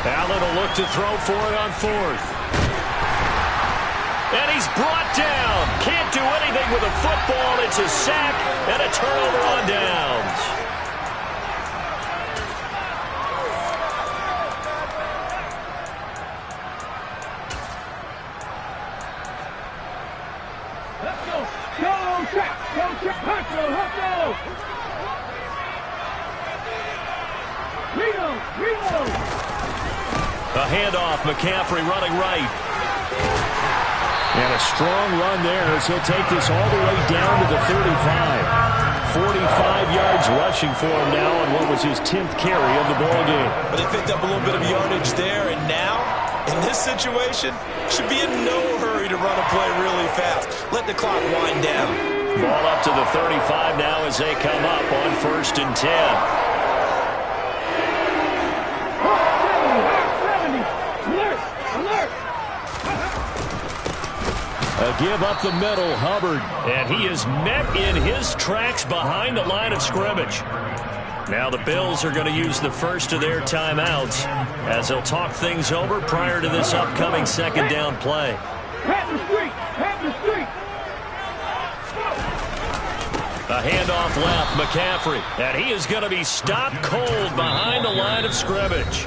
Allen will look to throw for it on 4th. And he's brought down. Can't do anything with a football. It's a sack and a turnover on downs. Let's go. Go, track. Go, track. Hustle. Reload. A handoff. McCaffrey running right. And a strong run there as he'll take this all the way down to the 35. 45 yards rushing for him now on what was his 10th carry of the ball game. But they picked up a little bit of yardage there, and now, in this situation, should be in no hurry to run a play really fast. Let the clock wind down. Ball up to the 35 now as they come up on 1st and 10. 70. Alert. A give up the middle, Hubbard. And he is met in his tracks behind the line of scrimmage. Now the Bills are going to use the first of their timeouts as they'll talk things over prior to this upcoming 2nd down play. Have the street. A handoff left, McCaffrey. And he is going to be stopped cold behind the line of scrimmage.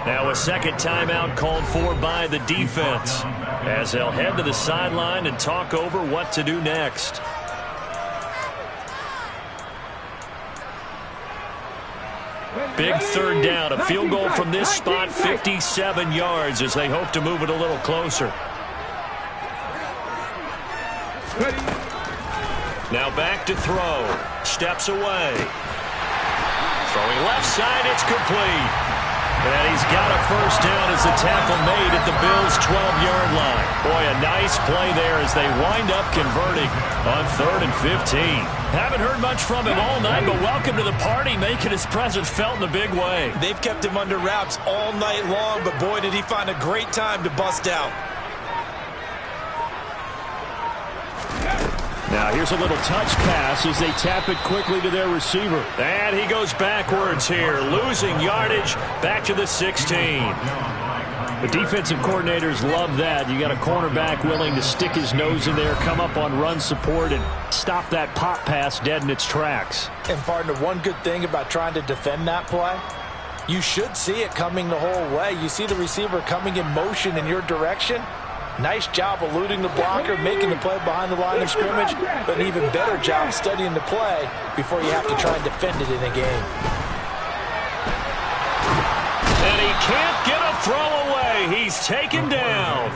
Now a 2nd timeout called for by the defense as they'll head to the sideline and talk over what to do next. Big 3rd down. A field goal from this spot, 57 yards as they hope to move it a little closer. Now back to throw. Steps away. Throwing left side, it's complete. And he's got a 1st down as the tackle made at the Bills' 12-yard line. Boy, a nice play there as they wind up converting on 3rd and 15. Haven't heard much from him all night, but welcome to the party, making his presence felt in a big way. They've kept him under wraps all night long, but boy, did he find a great time to bust out. Now here's a little touch pass as they tap it quickly to their receiver. And he goes backwards here, losing yardage back to the 16. The defensive coordinators love that. You got a cornerback willing to stick his nose in there, come up on run support, and stop that pop pass dead in its tracks. And partner, one good thing about trying to defend that play, you should see it coming the whole way. You see the receiver coming in motion in your direction. Nice job eluding the blocker, making the play behind the line of scrimmage, but an even better job studying the play before you have to try and defend it in a game. And he can't get a throw away. He's taken down.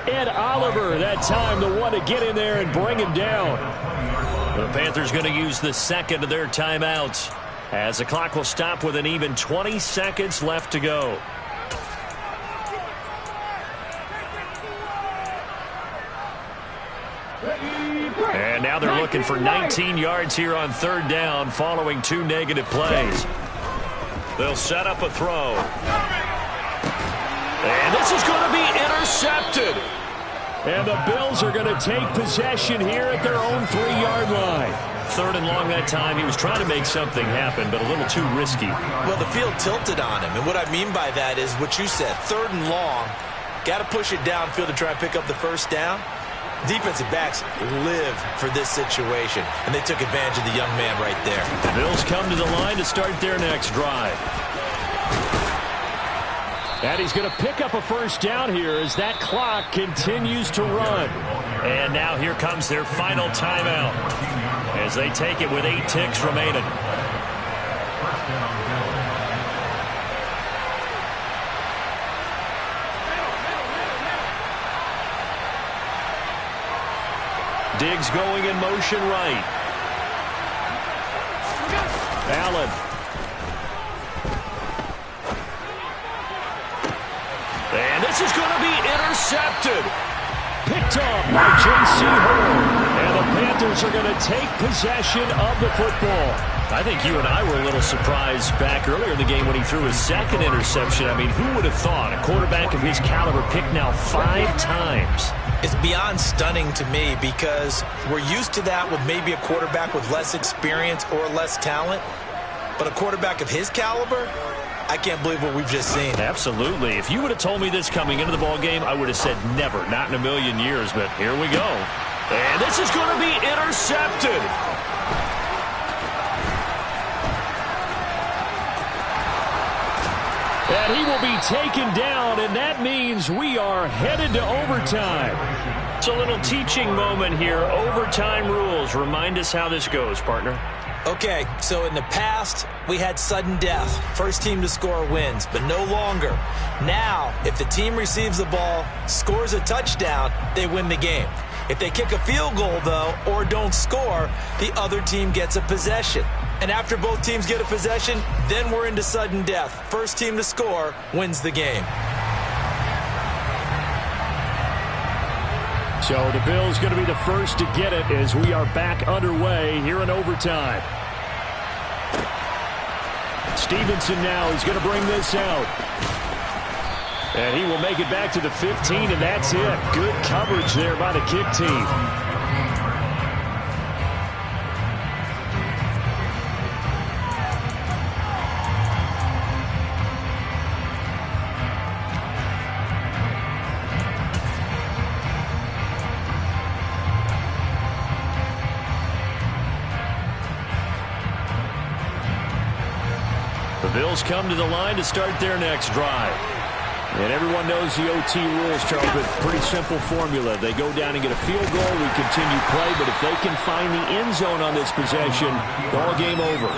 Ed Oliver, that time, the one to get in there and bring him down. The Panthers going to use the 2nd of their timeouts as the clock will stop with an even 20 seconds left to go. And now they're looking for 19 yards here on 3rd down following 2 negative plays. They'll set up a throw. And this is going to be intercepted. And the Bills are going to take possession here at their own 3-yard line. 3rd and long that time. He was trying to make something happen, but a little too risky. Well, the field tilted on him, and what I mean by that is what you said, 3rd and long. Got to push it downfield to try and pick up the 1st down. Defensive backs live for this situation, and they took advantage of the young man right there. The Bills come to the line to start their next drive. And he's going to pick up a 1st down here as that clock continues to run. And now here comes their final timeout as they take it with 8 ticks remaining. Diggs going in motion right. Allen. And this is going to be intercepted. Picked off by J.C. Horn. And the Panthers are going to take possession of the football. I think you and I were a little surprised back earlier in the game when he threw his second interception. I mean, who would have thought a quarterback of his caliber picked now 5 times? It's beyond stunning to me because we're used to that with maybe a quarterback with less experience or less talent. But a quarterback of his caliber, I can't believe what we've just seen. Absolutely. If you would have told me this coming into the ball game, I would have said never, not in a million years. But here we go. And this is going to be intercepted. And he will be taken down, and that means we are headed to overtime. It's a little teaching moment here. Overtime rules. Remind us how this goes, partner. Okay, so in the past, we had sudden death. First team to score wins, but no longer. Now, if the team receives the ball, scores a touchdown, they win the game. If they kick a field goal, though, or don't score, the other team gets a possession. And after both teams get a possession, then we're into sudden death. First team to score wins the game. So the Bills going to be the first to get it as we are back underway here in overtime. Stevenson now is going to bring this out. And he will make it back to the 15, and that's it. Good coverage there by the kick team. The Bills come to the line to start their next drive. And everyone knows the OT rules, Charles, but pretty simple formula. They go down and get a field goal, we continue play, but if they can find the end zone on this possession, ball game over.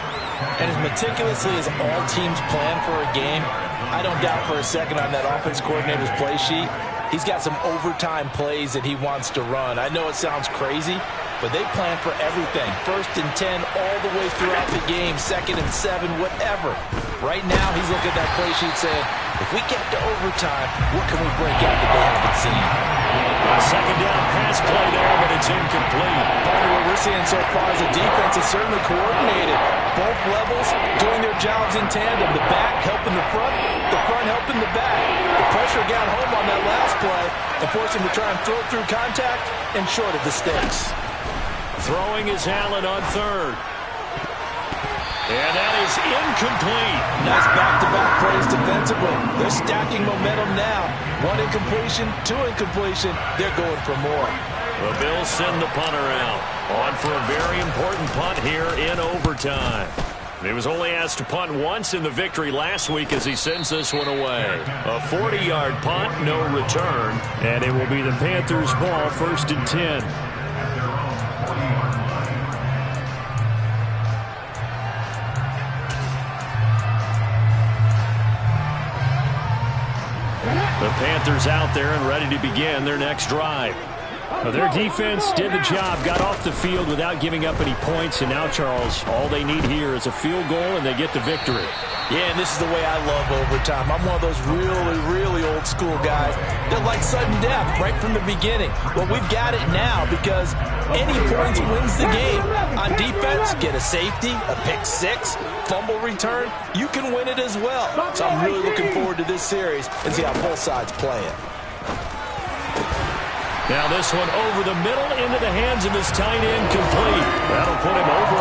And as meticulously as all teams plan for a game, I don't doubt for a second on that offense coordinator's play sheet, he's got some overtime plays that he wants to run. I know it sounds crazy, but they plan for everything. 1st and 10 all the way throughout the game, 2nd and 7, whatever. Right now, he's looking at that play sheet saying, if we get to overtime, what can we break out that they haven't seen? A second down pass play there, but it's incomplete. Part of what we're seeing so far is the defense is certainly coordinated. Both levels doing their jobs in tandem. The back helping the front helping the back. The pressure got home on that last play and forced him to try and throw through contact and short of the sticks. Throwing is Allen on 3rd. And that is incomplete. Nice back-to-back plays defensively. They're stacking momentum now. 1 incompletion, 2 incompletion. They're going for more. The Bills send the punter out. On for a very important punt here in overtime. He was only asked to punt once in the victory last week as he sends this one away. A 40-yard punt, no return. And it will be the Panthers' ball, 1st and 10. The Panthers out there and ready to begin their next drive. Well, their defense did the job, got off the field without giving up any points, and now, Charles, all they need here is a field goal, and they get the victory. Yeah, and this is the way I love overtime. I'm one of those really, really old school guys that like sudden death right from the beginning. Well, we've got it now because any points wins the game. On defense, get a safety, a pick 6, fumble return, you can win it as well. So I'm really looking forward to this series and see how both sides play it. Now this one over the middle into the hands of his tight end, complete. That'll put him over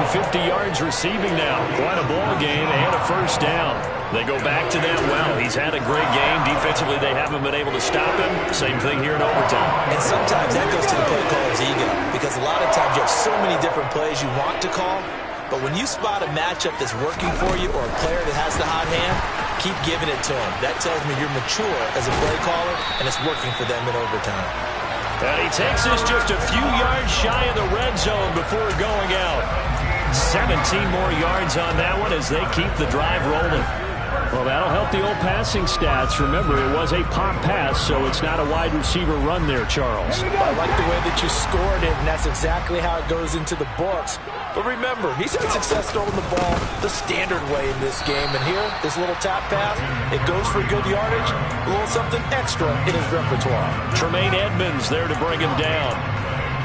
150 yards receiving now. Quite a ball game and a 1st down. They go back to that well. He's had a great game. Defensively, they haven't been able to stop him. Same thing here in overtime. And sometimes that goes to the play caller's ego because a lot of times you have so many different plays you want to call. But when you spot a matchup that's working for you or a player that has the hot hand, keep giving it to him. That tells me you're mature as a play caller, and it's working for them in overtime. And he takes us just a few yards shy of the red zone before going out. 17 more yards on that one as they keep the drive rolling. Well, that'll help the old passing stats. Remember, it was a pop pass, so it's not a wide receiver run there, Charles. I like the way that you scored it, and that's exactly how it goes into the books. But remember, he's had success throwing the ball the standard way in this game. And here, this little tap pass, it goes for good yardage, a little something extra in his repertoire. Tremaine Edmonds there to bring him down.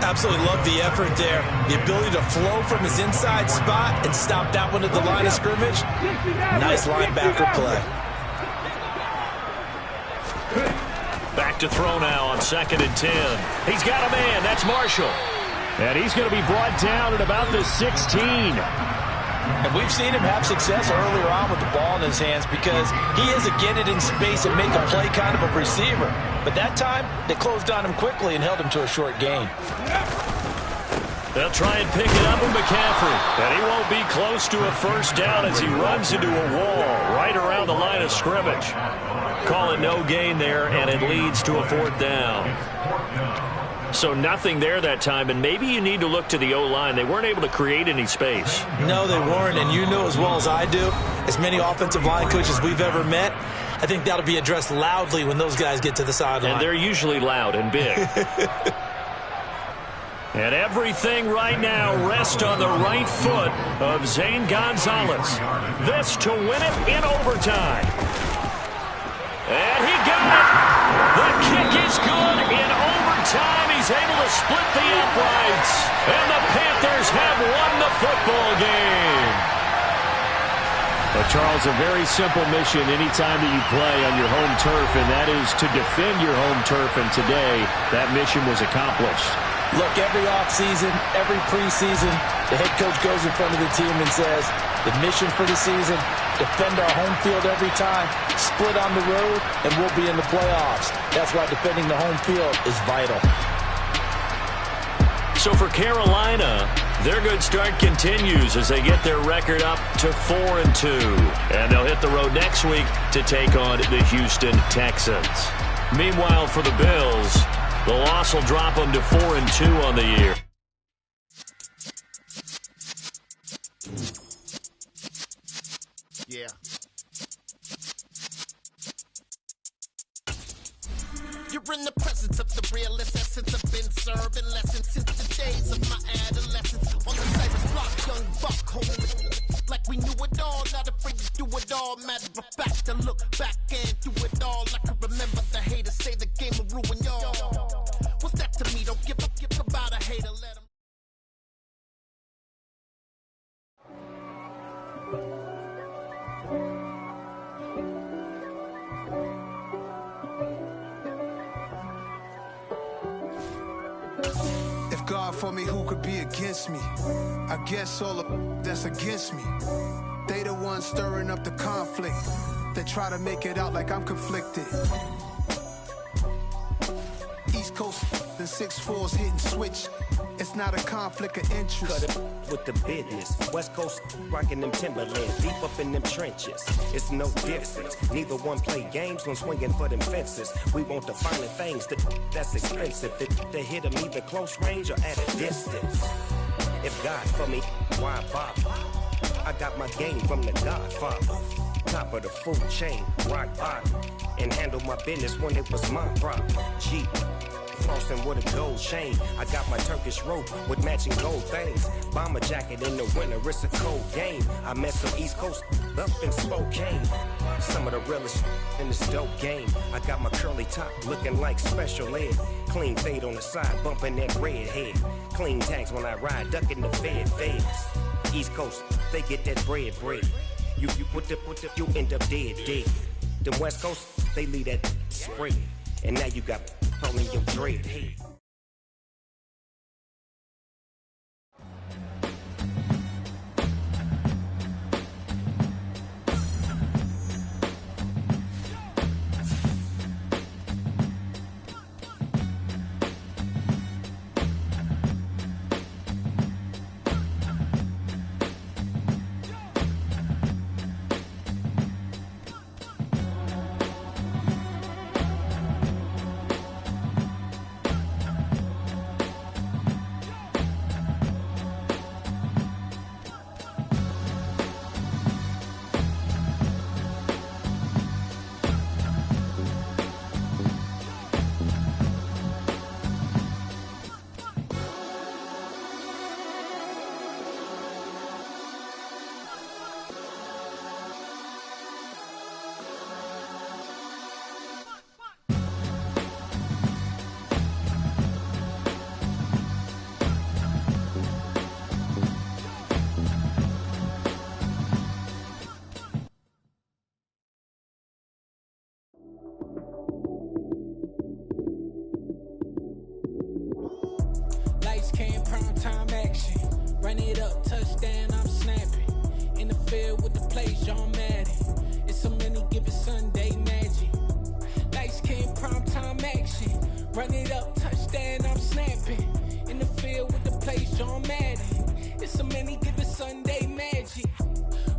Absolutely love the effort there. The ability to flow from his inside spot and stop that one at the line of scrimmage. Nice linebacker play. Back to throw now on 2nd and 10. He's got a man. That's Marshall. And he's going to be brought down at about the 16. And we've seen him have success earlier on with the ball in his hands because he is a get it in space and make a play kind of a receiver. But that time, they closed on him quickly and held him to a short gain. They'll try and pick it up with McCaffrey. And he won't be close to a first down as he runs into a wall right around the line of scrimmage. Call it no gain there, and it leads to a 4th down. So nothing there that time, and maybe you need to look to the O-line. They weren't able to create any space. No, they weren't, and you know as well as I do, as many offensive line coaches we've ever met, I think that'll be addressed loudly when those guys get to the sideline. And they're usually loud and big. And everything right now rests on the right foot of Zane Gonzalez. This to win it in overtime. And he got it. The kick is good in overtime. He's able to split the uprights. And the Panthers have won the football game. But Charles, a very simple mission anytime that you play on your home turf, and that is to defend your home turf. And today, that mission was accomplished. Look, every offseason, every preseason, the head coach goes in front of the team and says, the mission for the season, defend our home field every time, split on the road, and we'll be in the playoffs. That's why defending the home field is vital. So for Carolina, their good start continues as they get their record up to 4-2. And they'll hit the road next week to take on the Houston Texans. Meanwhile, for the Bills, the loss will drop them to 4-2 on the year. Yeah. You're in the presence of the realest essence. I've been serving lessons since the days of my adolescence. On the Cypress block, young buck, homie. Like we knew it all, not afraid to do it all. Matter of fact, to look back and do it all. I can remember the haters say the game will ruin y'all. What's that to me? Don't give about a hater, let him. If God for me, who could be against me? I guess all of that's against me. They the ones stirring up the conflict. They try to make it out like I'm conflicted. East Coast and 6'4's hitting switch. It's not a conflict of interest. Cut it with the business. West Coast rocking them Timberlands, deep up in them trenches. It's no difference. Neither one play games when swinging for them fences. We want the finer things that's expensive. They hit them either close range or at a distance. If God for me, why bother? I got my game from the Godfather. Top of the food chain, rock bottom. And handle my business when it was my problem. Jeep. Flossing with a gold chain. I got my Turkish rope with matching gold things. Bomber jacket in the winter, it's a cold game. I met some East Coast up in Spokane. Some of the realest in this dope game. I got my curly top looking like special ed. Clean fade on the side, bumping that red head. Clean tags when I ride, ducking the feds. East Coast, they get that bread. You put the, you end up dead. Them West Coast, they leave that spread. And now you got only your dread head. Run it up, touchdown, I'm snapping. In the field with the plays, John Madden. It's so many given Sunday magic. Lights came primetime action. Run it up, touchdown, I'm snapping. In the field with the plays, John Madden. It's so many given Sunday magic.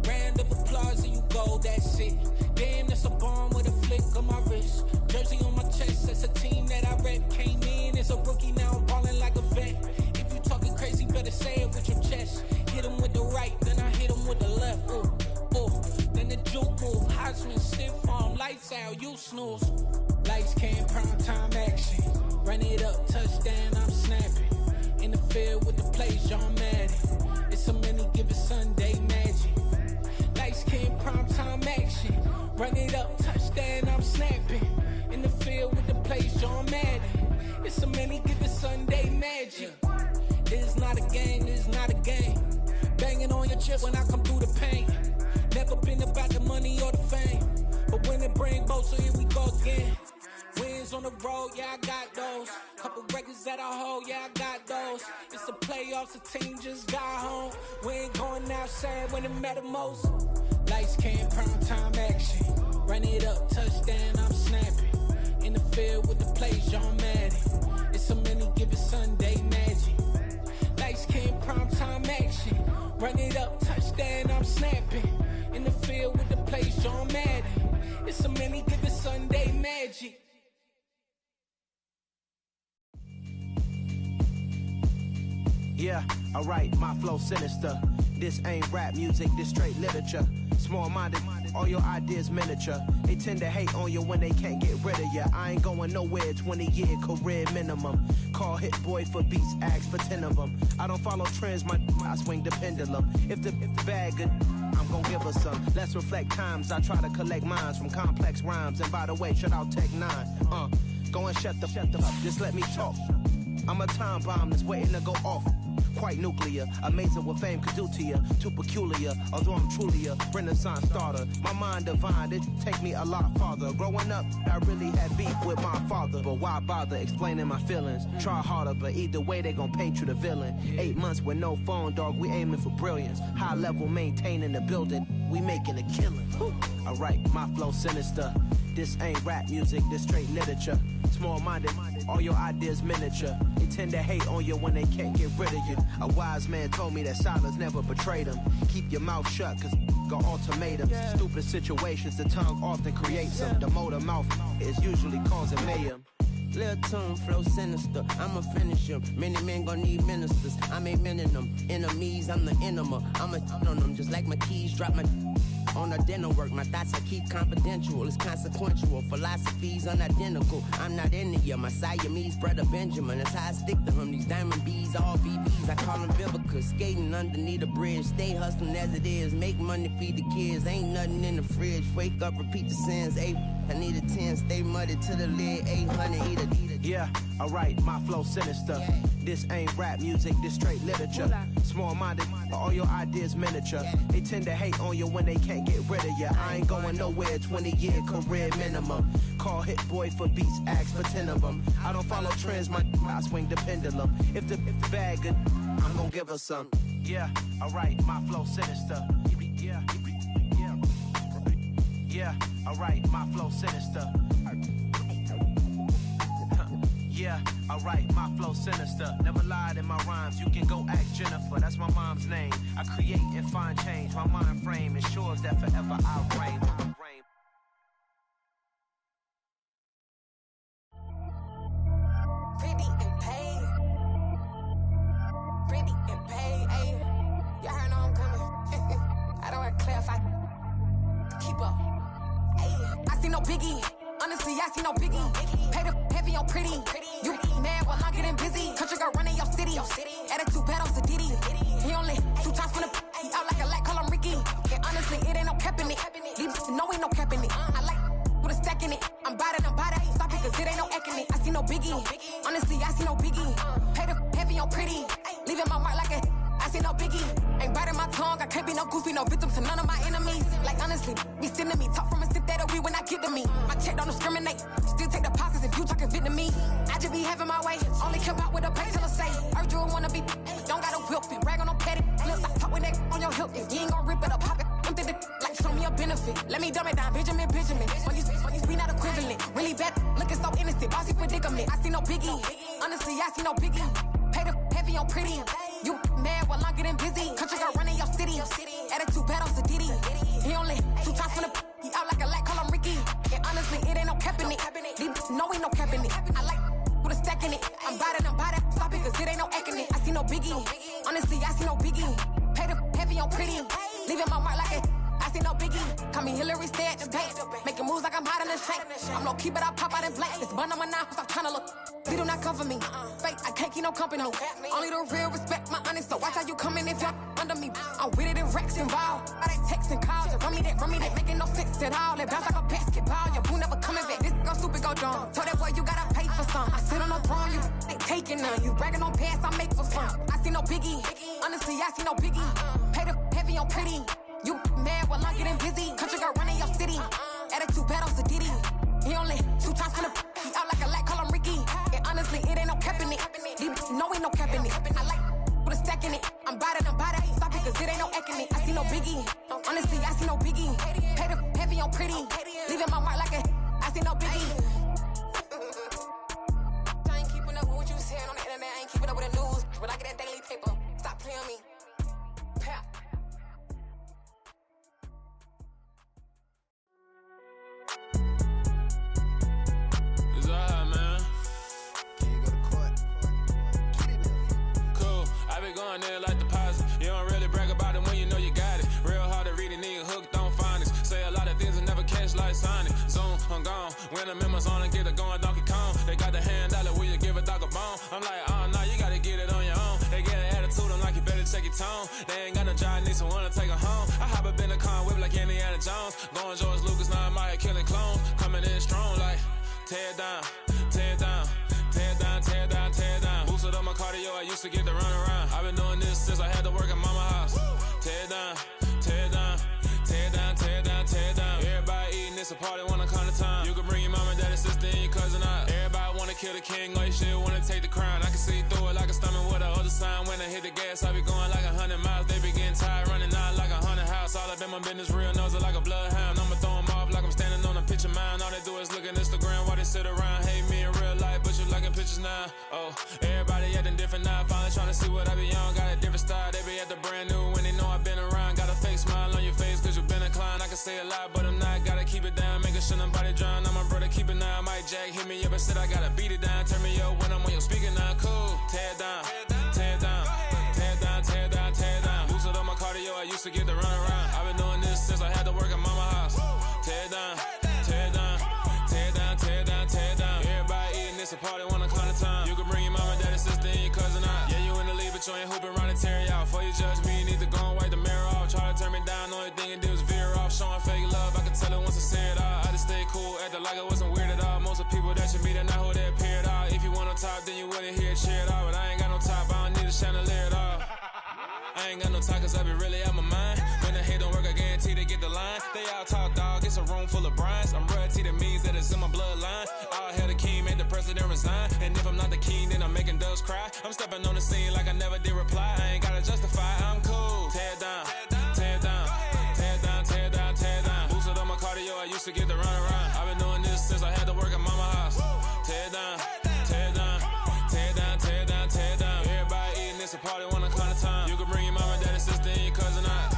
Round of applause and you go, that's it. Damn, that's a bomb with a flick on my wrist. Jersey on my chest, that's a team that I rep. Came in as a rookie, now I'm ballin' like a vet. If you talking crazy, better say it with your chest. Hit him with the right, then I hit him with the left. Ooh, ooh. Then the juke move, Heisman, stiff arm, lights out, you snooze. Lights came, prime time action. Run it up, touchdown, I'm snapping. In the field with the plays, John Madden. It's so many given Sunday magic. Lights came, prime time action. Run it up, touchdown, I'm snapping. In the field with the plays, John Madden. It's so many given Sunday magic. This is not a game, this is not a game. Banging on your chest when I come through the pain. Never been about the money or the fame. But when it bring both, so here we go again. Wins on the road, yeah, I got those. Couple records that I hold, yeah, I got those. It's the playoffs, the team just got home. We ain't going outside when it matter most. Lights came, prime time action. Run it up, touchdown, I'm snapping. In the field with the plays, John Madden. It's so many given Sunday magic. Lights came, prime time action. Run it up, touchdown, I'm snapping. In the field with the plays, John Madden. It's so many given Sunday magic. Yeah, alright, my flow sinister. This ain't rap music, this straight literature. Small-minded, all your ideas miniature. They tend to hate on you when they can't get rid of you. I ain't going nowhere, 20-year career minimum. Call Hit Boy for beats, ask for 10 of them. I don't follow trends, I swing the pendulum. If the bag good, I'm gon' give her some. Let's reflect times, I try to collect minds from complex rhymes. And by the way, shout out Tech 9. Go and shut the up, just let me talk. I'm a time bomb that's waiting to go off. Quite nuclear, amazing what fame could do to you. Too peculiar, although I'm truly a renaissance starter. My mind divine, it take me a lot farther. Growing up, I really had beef with my father. But why bother explaining my feelings? Try harder, but either way they gon' paint you the villain. 8 months with no phone, dog, we aiming for brilliance. High level maintaining the building, we making a killing. Alright, my flow sinister. This ain't rap music, this straight literature. Small-minded, all your ideas miniature. They tend to hate on you when they can't get rid of you. A wise man told me that silence never betrayed him. Keep your mouth shut, cause got ultimatums. Stupid situations, the tongue often creates them. The motor mouth is usually causing mayhem. Lil' tune, flow sinister, I'ma finish him. Many men gon' need ministers, I'm a men in them. Enemies, I'm the enema, I'm on them. Just like my keys, drop my on a dinner work. My thoughts I keep confidential, it's consequential. Philosophies unidentical, I'm not into you. My Siamese brother Benjamin, that's how I stick to him. These diamond bees, all BBs, I call them Vivica. Skating underneath a bridge, stay hustling as it is. Make money, feed the kids, ain't nothing in the fridge. Wake up, repeat the sins, I need a 10, stay muddy to the lid, 800, eat a. Yeah, alright, my flow sinister. This ain't rap music, this straight literature. Small-minded, all your ideas miniature. They tend to hate on you when they can't get rid of you. I ain't going nowhere, 20-year career minimum. Call Hit Boy for beats, ask for 10 of them. I don't follow trends, I swing the pendulum. If the bag good, I'm gon' give her some. Yeah, alright, my flow sinister. Yeah, alright, my flow sinister. Yeah, alright, my flow sinister. Never lied in my rhymes, you can go ask Jennifer. That's my mom's name. I create and find change. My mind frame ensures that forever I reign. Pretty and paid. Pretty and paid, ayy. Y'all heard know I'm coming. I don't want to clarify. Keep up. Ayy. I see no biggie. Honestly, I see no biggie. Pay the heavy on pretty. You mad while I'm getting busy. Country girl running your city. Attitude bad on Sadidi. He only 2 times from the he out like a light, call him Ricky. And honestly, it ain't no cap in it. These know ain't no cap in it. I like with a stack in it. I'm bad. Stop it, cause it ain't no eck in it. I see no biggie. Honestly, I see no biggie. Pay the heavy on pretty. Leaving my mark like a I see no biggie. Ain't biting my tongue. I can't be no goofy, no victim to none of my enemies. Like honestly, be sending me talk from a sit that'll be when I get to me. My check don't discriminate. Still take deposits if you talking Vietnamese. I just be having my way. Only care about what the pay tell her say. Urge you wanna be. Don't got a whip and rag on no petty. benefit. Let me dumb it down, Benjamin. When you we not equivalent. Really bad, looking so innocent. Bossy predicament. I see no biggie. Honestly, I see no biggie. Pay the heavy on pretty. You mad while I'm getting busy. Country girl running your city. Attitude bad on Diddy. He only 2 times from the he out like a light, call him Ricky. And honestly, it ain't no cap in it. No, ain't no cap in it. I like with a stack in it. I'm by that. Stop it, cause it ain't no acting it. I see no biggie. Honestly, I see no biggie. Pay the heavy on pretty. Leaving my mark like it. I see no biggie. Call me Hillary, stay at the bank. Making moves like I'm hot in the shank. I'm low key, but I pop out in blank. It's bun on my knife, stop trying to look. They do not come for me. Fake, I can't keep no company. Only the real respect my honest. So watch how you coming if you're under me. I'm with it in Rex involved. I they text and calls. Just run me that. Making no sense at all. They bounce like a basketball. Your boo never coming back. This go stupid, go dumb. Told that boy you gotta pay for some. I sit on no throne, you ain't taking none. You bragging on pants, I make for fun. I see no biggie. Honestly, I see no biggie. Pay the heavy on pretty. You mad while I'm getting busy. Country girl running your city. Attitude bad on Diddy. He only 2 times from the he out like a light, call him Ricky. And honestly, it ain't no cap in it. No, ain't no cap in it. I like with a stack in it. I'm by that. Stop it, cause it ain't no acting it. I see no biggie. Honestly, I see no biggie. Pay the heavy on pretty. Leaving my mark like a I see no biggie. I ain't keeping up with what you saying on the internet. I ain't keeping up with the news. But I get that daily paper. Stop playing me. Pap. Going there like deposit. You don't really brag about it when you know you got it. Real hard to read a nigga hooked on finance. Say a lot of things and never catch like Sonic. Zoom, I'm gone. When the members on and get it going Donkey Kong. They got the hand dollar, will you give a dog a bone? I'm like, oh no, you gotta get it on your own. They get an attitude, I'm like, you better check your tone. They ain't got no job, need someone to take her home. I hop up in the car, whip like Indiana Jones. Going George Lucas, now I'm out here killing clones. Coming in strong like, tear down, tear down. Tear down, tear down, tear down. Boosted up my cardio, I used to get to run around. I've been doing this since I had to work at mama house. Tear down, tear down, tear down, tear down, tear down. Everybody eating, it's a party, wanna come to time. You can bring your mama, daddy, sister, and your cousin out. Everybody wanna kill the king, or you shit wanna take the crown. I can see through it like a stomach with a other sign. When I hit the gas, I be going like 100 miles. They be getting tired, running out like 100 house. All up in my business, real nose like a bloodhound. I'ma throw them off like I'm standing on a picture mound. All they do is look at Instagram while they sit around. Hate me in real life, but you liking pictures now. Oh, everybody acting different now. Finally trying to see what I be on. Got a different style, they be at the brand new when they know I've been around. Got a fake smile on your face cause you been inclined. I can say a lot, but I'm not. Gotta keep it down, making sure nobody drown. Now my brother keep it now. Mike Jack hit me up and said I gotta beat it down. Turn me up when I'm on your speaker now. Cool, tear down, tear down, tear down, tear down, tear down. Boosted up my cardio, I used to get to run around. I've been doing this since I had to work at mama house. Tear down, tear down, tear down, tear down, tear down. Everybody eating, it's a party, wanna come to time. You can bring your mama, daddy, sister, and your cousin out. Yeah, you in the lead, but you ain't hooping around and tear out. Before you judge me, you need to go and wipe the mirror off. Try to turn me down, only thing you do is veer off. Showing fake love, I can tell it once I say it all. I just stay cool, acting like it wasn't weird at all. Most of the people that you meet are not who they appear at all. If you want on top, then you wouldn't hear it cheer at all. But I ain't got no top, I don't need a chandelier at all. I ain't got no talk cause I be really out my mind. When the hate don't work, I guarantee they get the line. They all talk dog, it's a room full of brinds. I'm royalty, that means that it's in my bloodline. All hail the king, made the president resign. And if I'm not the king, then I'm making doves cry. I'm stepping on the scene like I never did reply. I ain't gotta justify, I'm cool. Tear down, tear down, tear down, tear down, tear down. Boosted up my cardio, I used to get to run around. I've been doing this since I had to work at mama house. Tear down, tear down, tear down, tear down, tear down. Everybody eating, it's a party, wanna come to time. You can bring your mama, daddy, sister, and your cousin out.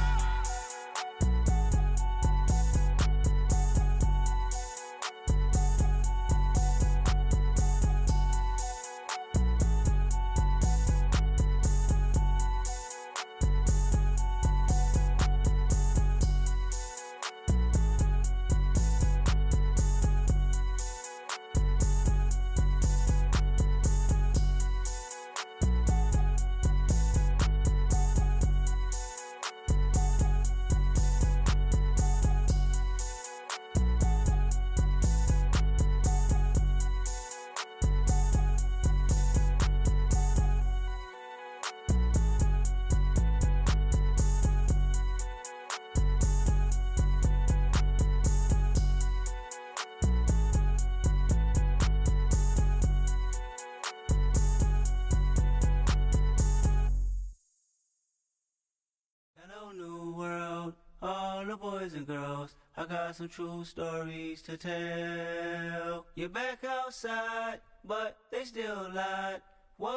Hello, new world. All the boys and girls, I got some true stories to tell. You're back outside, but they still lied. Whoa,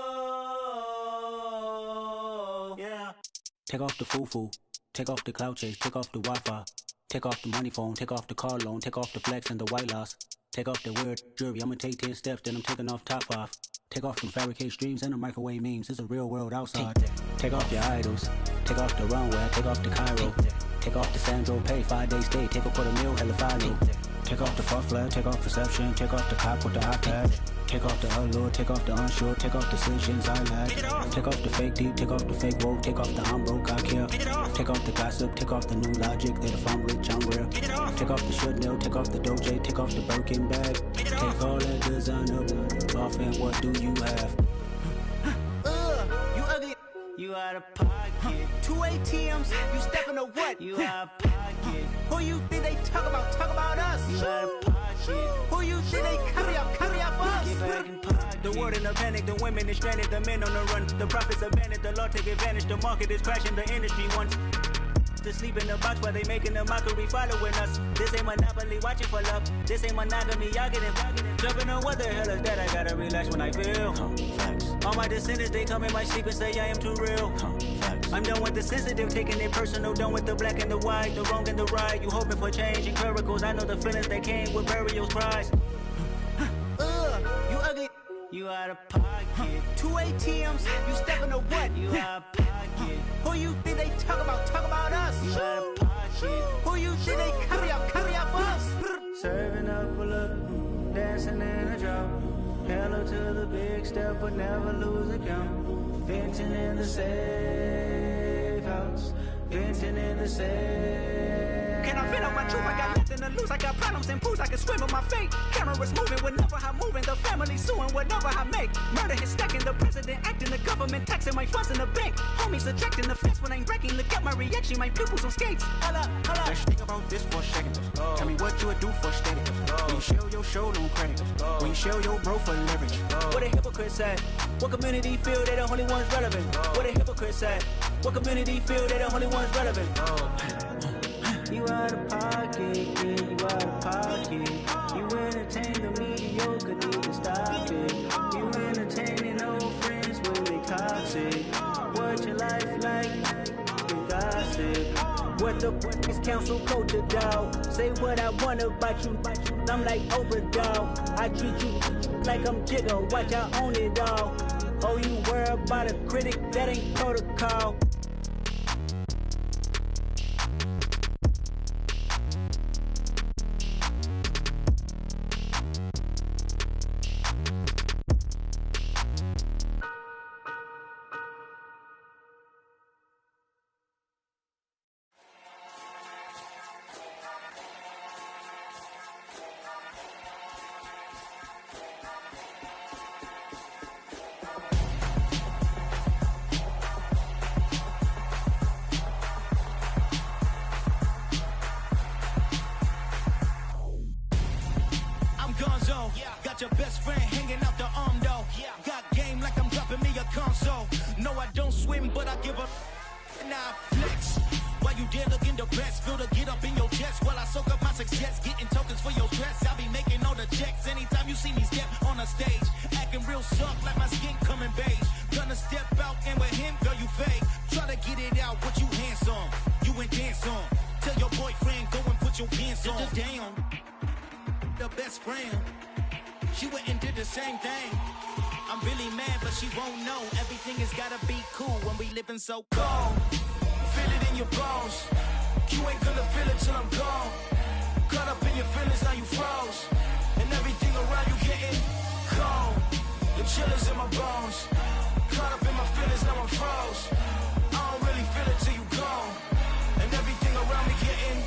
yeah. Take off the foo-foo, take off the cloud chase, take off the Wi-Fi, take off the money phone, take off the car loan, take off the flex and the white loss. Take off the weird jewelry, I'ma take 10 steps, then I'm taking off top 5. Take off them fabricated streams and the microwave memes, it's a real world outside. Take off your idols, take off the runway, take off the Cairo. Take off the Sandro pay, 5-day stay, take a $250,000, hella final. Take off the far flag, take off perception, take off the cop with the iPad. Take off the allure, take off the unsure, take off decisions I lack. Take off the fake deep, take off the fake woke, take off the I'm broke, I care. Take off the gossip, take off the new logic, that if I'm rich, I'm rare. Take off the should know, take off the Doje, take off the Birkin bag. Take all that designer off and what do you have? You ugly. You out of pocket. 2 ATMs, you stepping to what? You out of pocket. Who you think they talk about? Talk about us. You out of pocket. Who you think they carry out for us? Get back in pocket. The world in a panic, the women is stranded, the men on the run. The profits abandoned, the law take advantage, the market is crashing, the industry wants to sleep in the box while they making a mockery following us. This ain't Monopoly, watching for love. This ain't monogamy, y'all getting jumping on what the hell is that? I gotta relax when I feel. All my descendants, they come in my sleep and say I am too real. I'm done with the sensitive, taking it personal. Done with the black and the white, the wrong and the right. You hoping for change and miracles. I know the feelings that came with burials, cries. You ugly. You out of pocket. 2 ATMs, you stepping to what? You out of pocket. Who you think they talk about? Talk about us. You out of pocket. Who you think they carry out for us? Serving up a look, dancing in a drop. Hello to the big step, but never lose a count. Venting in the safe house. Venting in the safe. Can I vent on my truth? I got nothing to lose. I got problems and pools. I can swim with my fate. Cameras moving whenever I'm moving. The family suing whatever I make. Murder is stacking. The president acting. The government taxing my funds in the bank. Homies attracting the fence when I'm wrecking. Look at my reaction. My pupils on skates. Holla, holla. Let's think about this for a second. Tell me what you would do for steady. When you show your show, no credit. When you show your bro for leverage. What a hypocrite said. What community feel they the only ones relevant? What a hypocrite said. What community feel they the only ones relevant? You out of pocket, yeah, you out of pocket. You entertain the mediocre, need to stop it. You entertaining old friends when they toxic. What your life like? You gossip. What the is council culture, dog? Say what I want about you. I'm like Oprah, dog. I treat you like I'm Jigga. Watch I own it, dog. Oh, you worry about a critic? That ain't protocol. Got your best friend hanging out the arm though. Got game like I'm dropping me a console. No, I don't swim, but I give a now flex. While you there looking the best, feel the get up in your chest while I soak up my success, getting tokens for your stress. I be making all the checks anytime you see me step on a stage, acting real soft like my skin coming beige. Gonna step out and with him, girl, you fake. Try to get it out, what you handsome, you ain't dance on. Tell your boyfriend go and put your pants on. Down, the best friend. She went and did the same thing. I'm really mad, but she won't know. Everything has gotta be cool when we living so cold. Feel it in your bones. You ain't gonna feel it till I'm gone. Caught up in your feelings, now you froze. And everything around you getting cold. The chillers in my bones. Caught up in my feelings, now I'm froze. I don't really feel it till you gone. And everything around me getting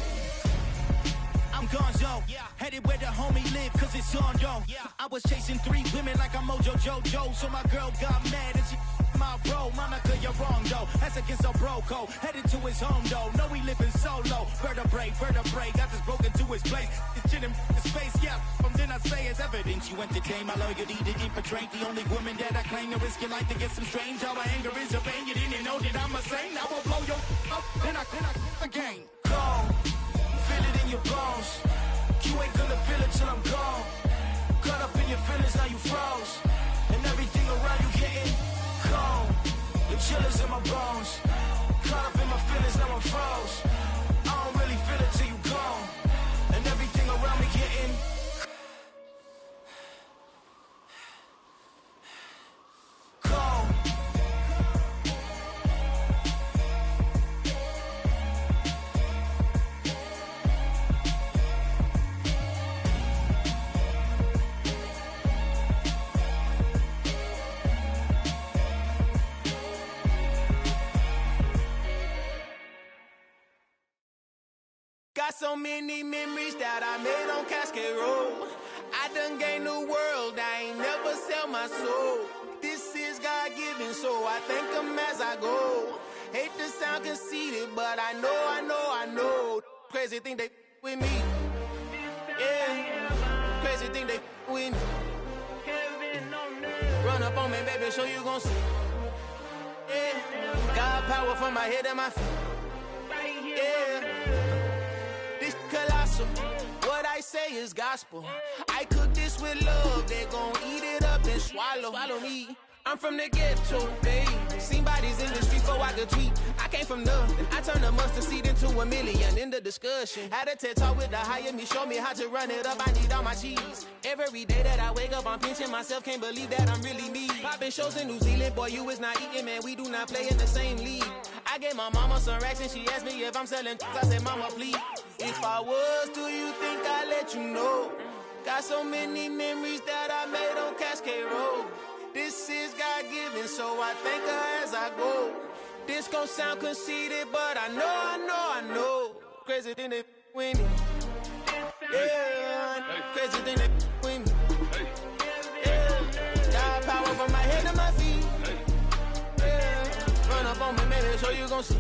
I'm gonzo, headed where the homie live, cause it's on though. I was chasing 3 women like I'm Mojo Jojo, so my girl got mad and she my bro. Monica, you're wrong though, that's against a bro code. Headed to his home though, no we living solo. Vertebrae, got this broken to his place. It's shit in his face, yeah, from then I say it's evidence. You entertain my loyalty to infiltrate. The only woman that I claim to risk your life to get some strange. How my anger is a pain, you didn't know that I'm a saint. I will blow your up, then I again. Go. chillers in my bones. Caught up in my feelings, now I'm froze. I don't really feel it till you gone. And everything around me getting cold. Got so many memories that I made on Cascade Road. I done gained the world, I ain't never sell my soul. This is God-given, so I thank him as I go. Hate to sound conceited, but I know. Crazy thing they with me. Yeah, crazy thing they with me. Run up on me, baby, show you gon' see. Yeah, God power from my head and my feet. Yeah. This colossal, what I say is gospel. I cook this with love, they gon' eat it up and swallow me. I'm from the ghetto, baby. Seen bodies in the street so I could tweet. I came from nothing, I turned a mustard seed into a million. In the discussion, had a TED talk with the higher me, show me how to run it up. I need all my cheese. Every day that I wake up, I'm pinching myself, can't believe that I'm really me. Popping shows in New Zealand, boy, you is not eating, man. We do not play in the same league. I gave my mama some racks and she asked me if I'm selling. I said, mama, please. If I was, do you think I'd let you know? Got so many memories that I made on Cascade Road. This is God-given, so I thank her as I go. This gon' sound conceited, but I know. Crazy thing they with me. Yeah, crazy thing they with me. Yeah, God power from my head to my feet. Yeah, run up on me, maybe so you gon' see.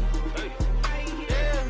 Yeah.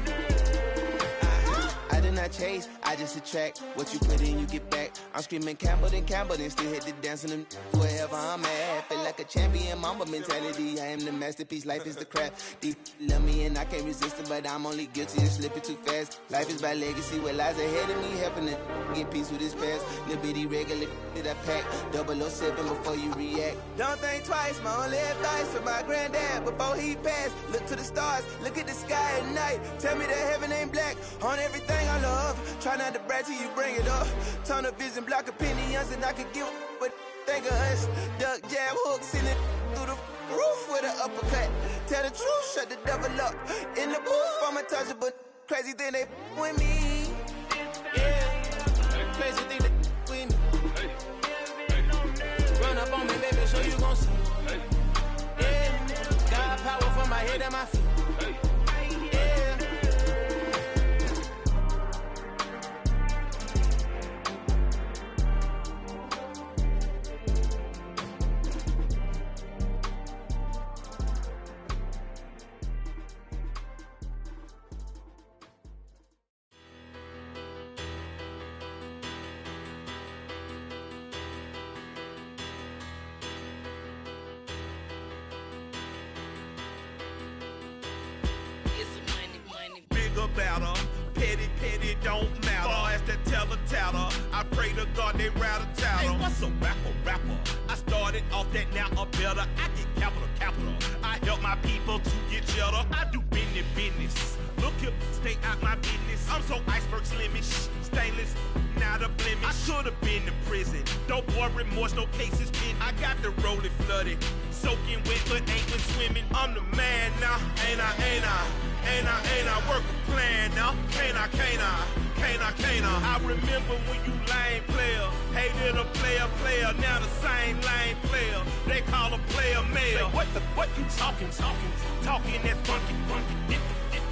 I did not chase, I just attract. What you put in, you get back. I'm screaming Campbell, then still hit the dance and wherever I'm at. Feel like a champion, mamba mentality. I am the masterpiece, life is the crap. Deep love me and I can't resist it, but I'm only guilty of slipping too fast. Life is by legacy, what lies ahead of me, helping to get peace with this past. Little bitty regular that I pack, 007 before you react. Don't think twice, my only advice for my granddad before he passed. Look to the stars, look at the sky at night. Tell me that heaven ain't black on everything I love. Try not to brag till you bring it up. Tunnel vision, block opinions, and I could give what think of us. Duck, jab, hook, send it through the roof with an uppercut. Tell the truth, shut the devil up. In the booth, I'm untouchable. Crazy thing they with me. Yeah, crazy thing they with me. Run up on me, baby, so you gon' see. Yeah, God power from my head and my feet. Better, petty don't matter. Far as the teller, I pray to God they rattle tattle. Hey, what's a rapper? I started off that, now I'm better. I get capital. I help my people to get cheddar. I do business. Look here, stay out my business. I'm so iceberg slimish, stainless, not a blemish. I could have been to prison. Don't boy remorse, no cases pinned. I got the rolling flooded, soaking wet, but ain't been swimming. I'm the man now, ain't I work a plan now. Can't I? I remember when you lame player, hated a player, now the same lame player. They call a player mayor. Say, what you talking? Talking that funky. Get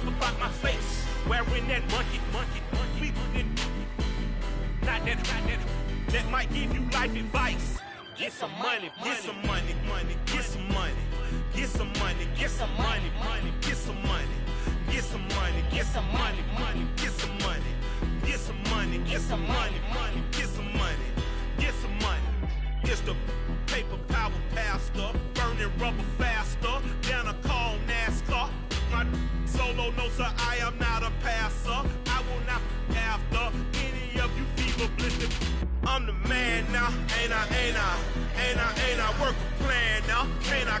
about my face. Wearing that monkey. Not that might give you life advice. Get some money. It's the paper power pastor, burning rubber faster, down a call NASCAR. My solo notes are I am not a passer. I will not after any of you fever blistered. I'm the man now, ain't I? Work a plan now, can't I?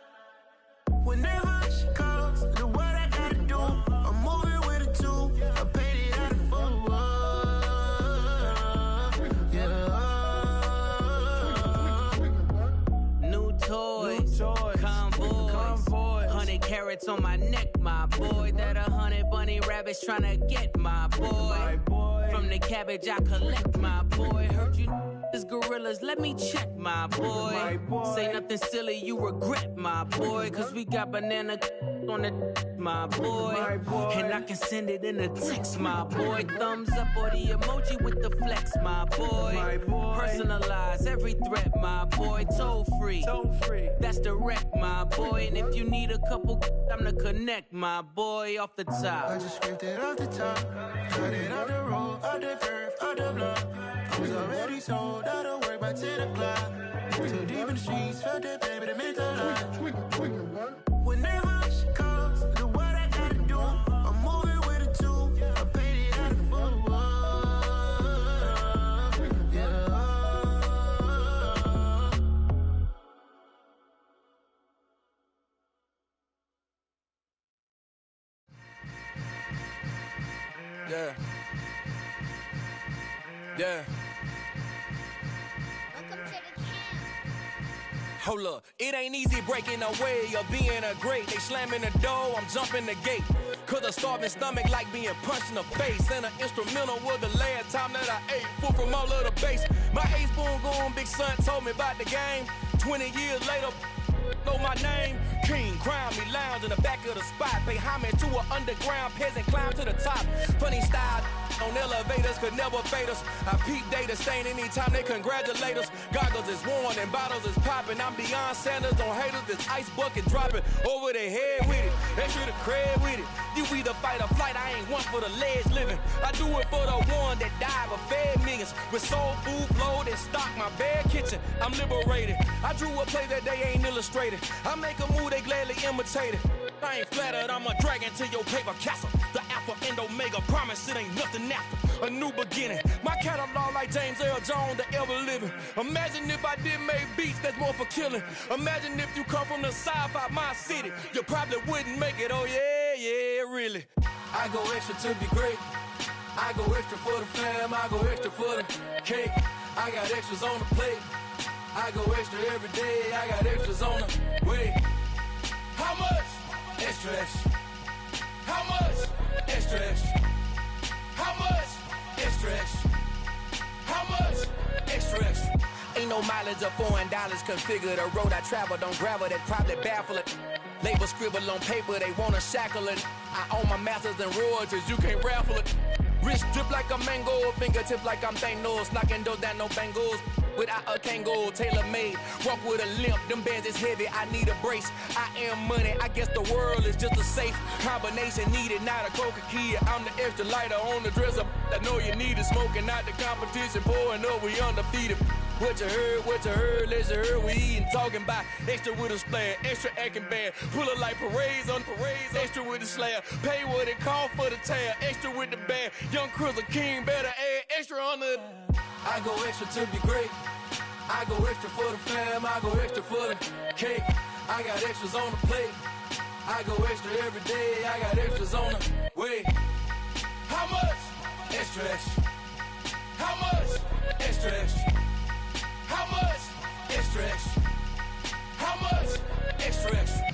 carrots on my neck, my boy. That 100 bunny rabbits tryna get, my boy. From the cabbage I collect, my boy. Heard you is gorillas, let me check, my boy. Say nothing silly, you regret, my boy. Cause we got banana on the my boy. And I can send it in a text, my boy. Thumbs up or the emoji with the flex, my boy. Personalize every threat, my boy. Toll free. That's direct, my boy. And if you need a couple, I'm the connect, my boy. Off the top. I just scraped it off the top. Cut it out the road, out the curve, out the block. I was already sold out of work by 10 o'clock. Too deep in the streets, felt that baby, the mental lie. Whenever she calls, do what I gotta do. I'm moving with a two. I paid it out of full. Yeah. Yeah. Hold up, it ain't easy breaking away or being a great. They slamming the door, I'm jumping the gate. Cause a starving stomach like being punched in the face. And an instrumental was the last time that I ate. Full from all of the bass. My ace boom goon, big son told me about the game. 20 years later, know my name. King, crown me, lounge in the back of the spot. Pay homage to an underground peasant, climb to the top. Funny style on elevators could never fade us. I peep data stain anytime they congratulate us. Goggles is worn and bottles is popping. I'm beyond Sanders on haters, this ice bucket dropping over their head with it. They should have cred with it. You either fight or flight, I ain't one for the ledge living. I do it for the one that died but fed millions. With soul food flowed and stocked my bare kitchen. I'm liberated. I drew a play that they ain't illustrated. I make a move, they gladly imitate it. I ain't flattered, I'm a dragon to your paper castle. The Alpha and Omega, promise it ain't nothing after. A new beginning. My catalog like James Earl Jones, the ever living. Imagine if I did make beats that's more for killing. Imagine if you come from the sci-fi my city. You probably wouldn't make it, oh yeah, yeah, really. I go extra to be great. I go extra for the fam, I go extra for the cake. I got extras on the plate. I go extra every day, I got extras on the way. How much? Extra, extra. How much? Extra, extra. How much? Extra, extra. How much? Extra, extra. Ain't no mileage of $4 configure the road I travel. Don't gravel, that probably baffle it. Label scribble on paper, they wanna shackle it. I own my masters and royalties, you can't raffle it. Wrist drip like a mango, fingertips like I'm Thanos. Knocking those down, no bangles. Without a Kango, tailor-made. Walk with a limp, them bands is heavy, I need a brace. I am money, I guess the world is just a safe combination needed, not a coca key. I'm the extra lighter on the dresser. I know you need it, smoking out the competition, pouring up, we undefeated. What you heard, let you heard, we eatin', talking about extra with a splash, extra acting bad. Pull it like parades on parades, extra with the slab. Pay what it cost for the tab, extra with the bag. Young Cruiser King, better add extra on the. I go extra to be great. I go extra for the fam, I go extra for the cake. I got extras on the plate. I go extra every day, I got extras on the way. How much? Extra, extra. How much? Extra, extra. How much? Extra, extra. How much? Extra, extra.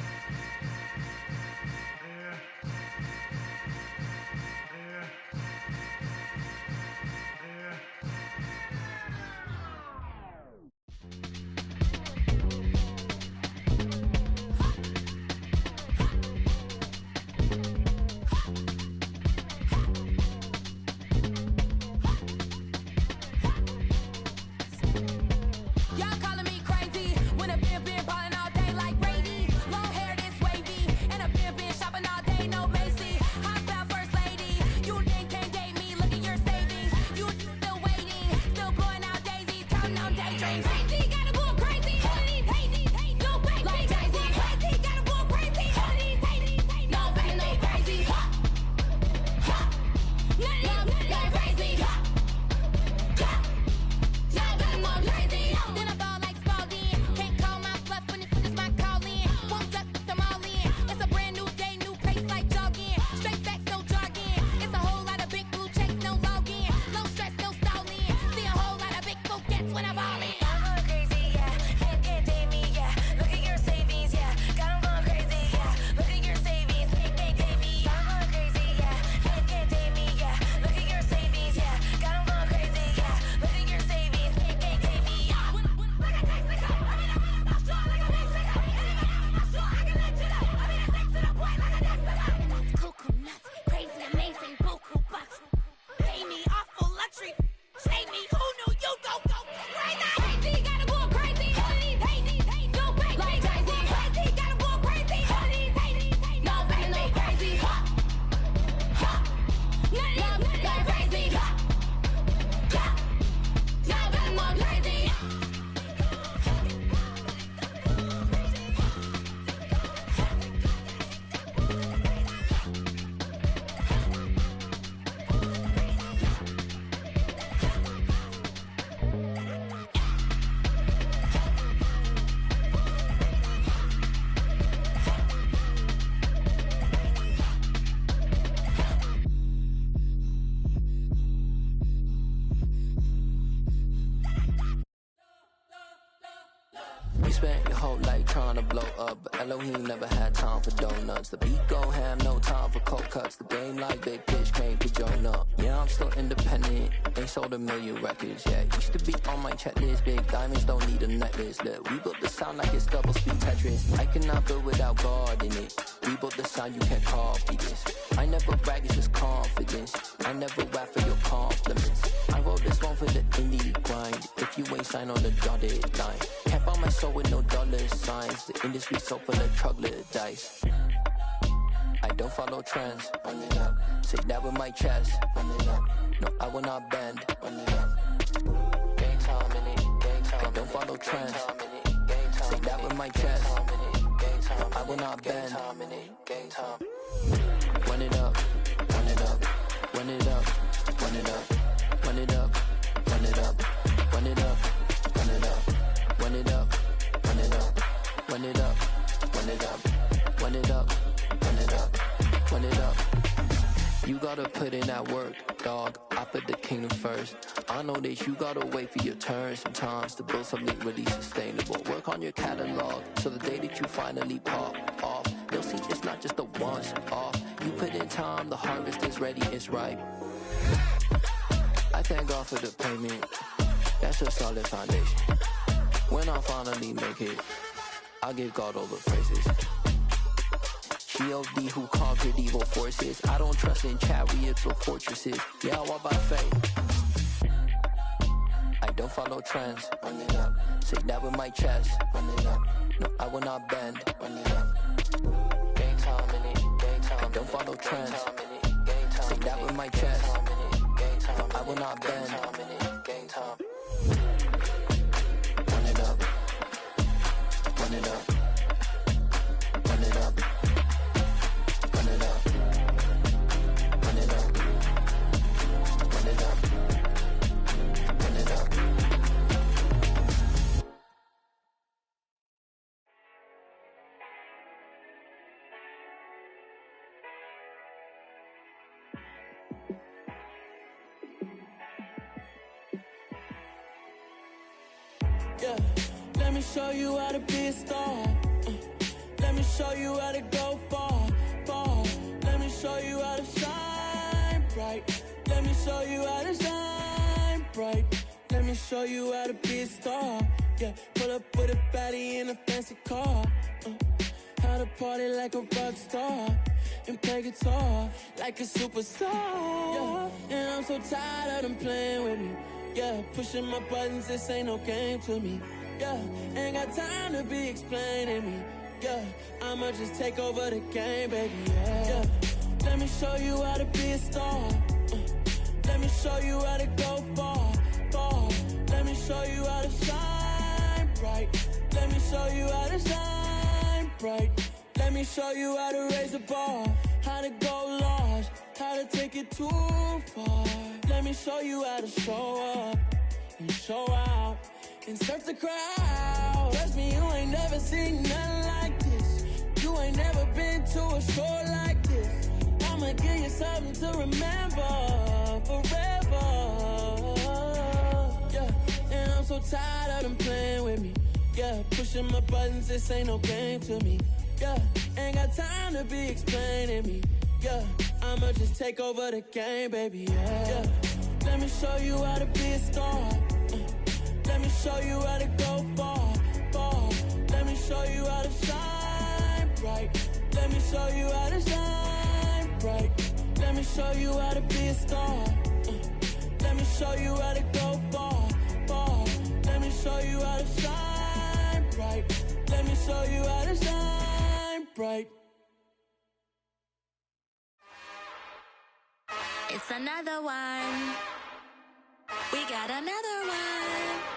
spent your whole life trying to blow up, but Elohim never had time for donuts. The beat go ham, no time for cold cuts. The game like Big Fish came to join up. Yeah, I'm still independent, ain't sold a million records yet. Used to be on my checklist, big diamonds don't need a necklace. Look, we built the sound like it's double speed Tetris. I cannot build without God in it. We built the sound, you can't copy this. I never brag, it's just confidence. I never rap for your compliments. I wrote this one for the indie grind. If you ain't signed on the dotted line, can't buy my soul with no dollar signs. The industry so full of troglodytes. I don't follow trends. Run it up. Say that with my chest. Run it up. No, I will not bend. Run it up. Gang time in it. Gang time. I don't follow trends. Say that with my chest. I will not bend. Gang time. Run it up. Run it up. Run it up. Run it up. Run it up. Run it up. Run it up. Run it up. Run it up. Run it up. Run it up. Run it up. Run it up. Run it up. Run it up. You gotta put in that work, dog. I put the kingdom first. I know that you gotta wait for your turn sometimes to build something really sustainable. Work on your catalog, so the day that you finally pop off, you'll see it's not just a once off. You put in time, the harvest is ready, it's ripe. I thank God for the payment. That's a solid foundation. When I finally make it, I'll give God all the praises. G.O.D. who conquered evil forces. I don't trust in chariots or fortresses. Yeah, I walk by faith. I don't follow trends. Run it up. Say that with my chest. Run it up. No, I will not bend. Run it up. Gang time in it. Gang time. I don't follow trends. Say that with my chest. I will not bend. Gang time. Run it up. Run it up. Run it up. Run it up. Run it up. Run it up. Run it up. Yeah, let me show you how to be a star. Let me show you how to go far, far. Let me show you how to shine bright. Let me show you how to shine bright. Let me show you how to be a star. Yeah, pull up with a baddie in a fancy car. How to party like a rock star and play guitar like a superstar. Yeah, and I'm so tired of them playing with me. Yeah, pushing my buttons, this ain't no game to me. Yeah, ain't got time to be explaining me. Yeah, I'ma just take over the game, baby. Yeah, let me show you how to be a star. Let me show you how to go far, far. Let me show you how to shine bright. Let me show you how to shine bright. Let me show you how to raise a bar, how to go large, how to take it too far. Let me show you how to show up and show out and surf the crowd. Trust me, you ain't never seen nothing like this. You ain't never been to a show like this. I'ma give you something to remember forever. Yeah, and I'm so tired of them playing with me. Yeah, pushing my buttons, this ain't no game to me. Yeah, ain't got time to be explaining me. Yeah, I'ma just take over the game, baby. Yeah, let me show you how to be a star. Let me show you how to go far, far. Let me show you how to shine bright. Let me show you how to shine bright. Let me show you how to be a star. Let me show you how to go far, far. Let me show you how to shine bright. Let me show you how to shine bright. It's another one. We got another one.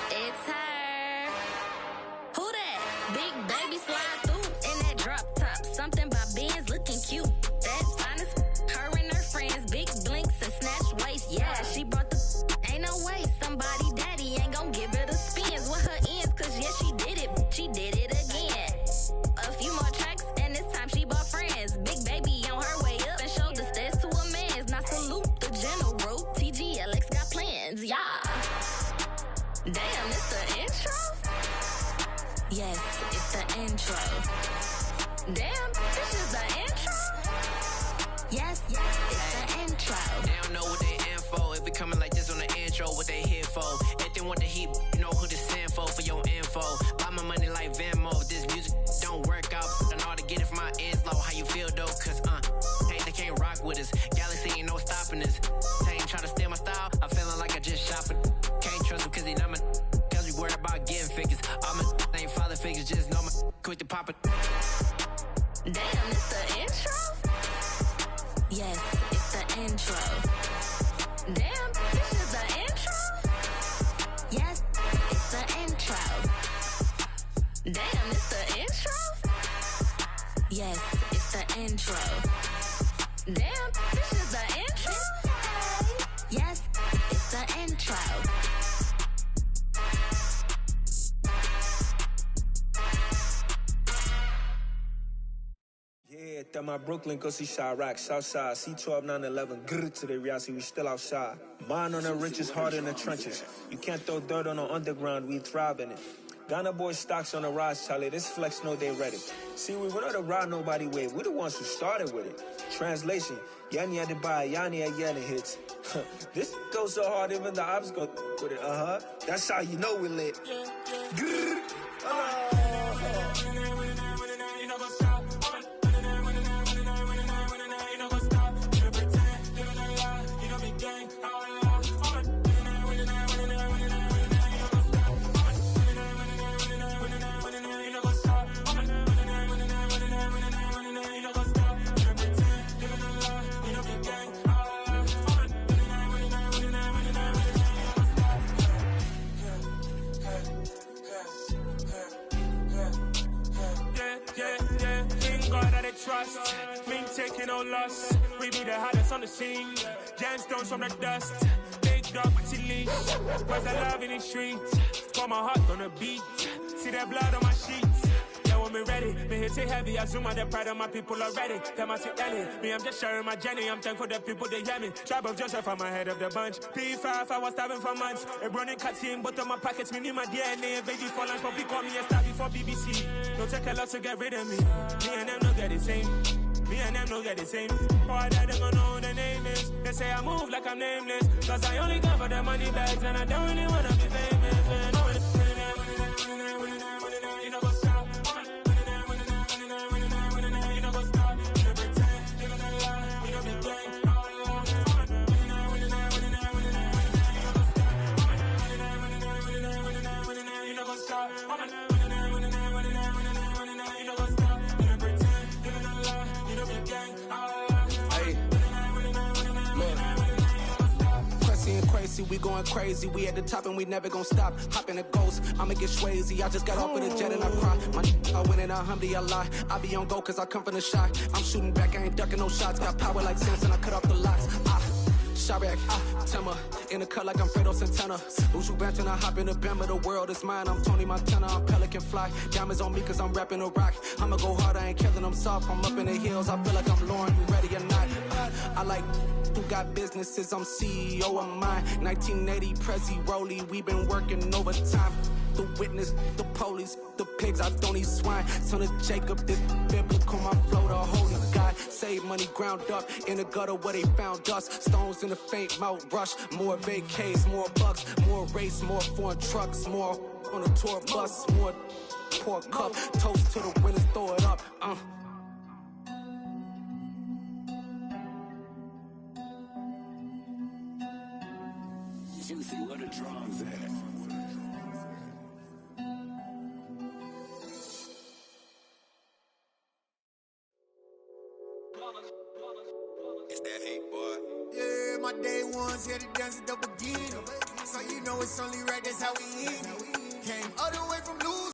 It's her. Who that? Big baby slide through in that drop top. Something by Benz looking cute. That's honest. Her and her friends, big blinks and snatch waist. Yeah, she brought the. Ain't no way somebody daddy ain't gon' give her the spins with her ends. Cause yeah, she did it. She did it again. A few more tracks and this time she bought friends. Big baby on her way up and showed the stairs to a man's. Now salute the general. TGLX got plans, yeah. Damn, it's the intro? intro. Damn, this is the intro? Yes, it's the intro. They don't know what they in for. If we coming like this on the intro, what they here for? If they want the heat, you know who to send for your info. Buy my money like Venmo. If this music don't work out, I know how to get it from my ends low. How you feel though? Cause hey, they can't rock with us. Galaxy ain't no stopping us. They ain't try to steal my style. I'm feeling like I just shot for. Can't trust them cause they not my. Cause we worried about getting figures. All my ain't father figures, just know my quick to pop it. Damn, it's the intro? Yes, it's the intro. Damn, this is the intro? Yes, it's the intro. Damn, it's the intro? Yes, it's the intro. Damn, this is the intro? Yes, it's the intro. Yeah, that my Brooklyn, go see Chirac, Southside, C12, 911, grrr to the reality, we still outside. Mine on the riches, hard in the trenches. You can't throw dirt on the underground, we thrive in it. Ghana boys stocks on the rise, Charlie, this flex know they ready. See, we went on the ride nobody wave, we the ones who started with it. Translation, Yanni had to buy, Yanni had Yanni hits. This goes so hard, even the ops go with it, That's how you know we lit. Grrr. Trust, mean taking no loss. We be the hottest on the scene. Gemstones from the dust. Big dog with leash. Where's the love in the streets? Got my heart on the beat. See that blood on my sheets. Yeah, when me ready, me hit it heavy. I zoom on the pride of my people already. Them I see Ellie. Me, I'm just sharing my journey. I'm thankful the people they hear me. Tribe of Joseph, I'm ahead of the bunch. P5, I was starving for months. A running cut in, but on my pockets, me need my DNA. Baby for lunch, but call me a star before BBC. Don't take a lot to get rid of me. Me and them no get the same. Me and them no get the same. Boy, that they gon' know who the name is. They say I move like I'm nameless. Cause I only got for the money bags and I don't really wanna be famous, man. You know what's up? You know what's up? You know pretend, you know lie, you know be gang. You know what's up? Crazy, we going crazy. We at the top and we never gonna stop. Hop in a ghost, I'ma get swayzy. I just got off with a jet and I cry. I win in a Humvee, I lie. I be on go cause I come from the shot. I'm shooting back, I ain't ducking no shots. Got power like Samson, I cut off the locks. Chirac, Timmer, in the cut like I'm Fredo Santana. Oozy Banton, I hop in the Bama, the world is mine. I'm Tony Montana, I'm Pelican Fly. Diamonds on me cause I'm rapping a rock. I'ma go hard, I ain't killing them soft. I'm up in the hills, I feel like I'm Lauren, you ready or not? I like who got businesses, I'm CEO of mine. 1980 Prezi Rolly, we been working overtime. The witness, the police, the pigs, I don't eat swine. Son of Jacob, this biblical, my flow, the holy God. Save money ground up in the gutter where they found us. Stones in the faint mouth rush. More vacays, more bucks, more race, more foreign trucks, more on a tour bus, more pour cup. Toast to the winners, throw it up. Juicy, what a drums at. It's that hate, boy. Yeah, my day ones here to dance at the beginning. So you know it's only right, that's how we eat. Came all the way from lose.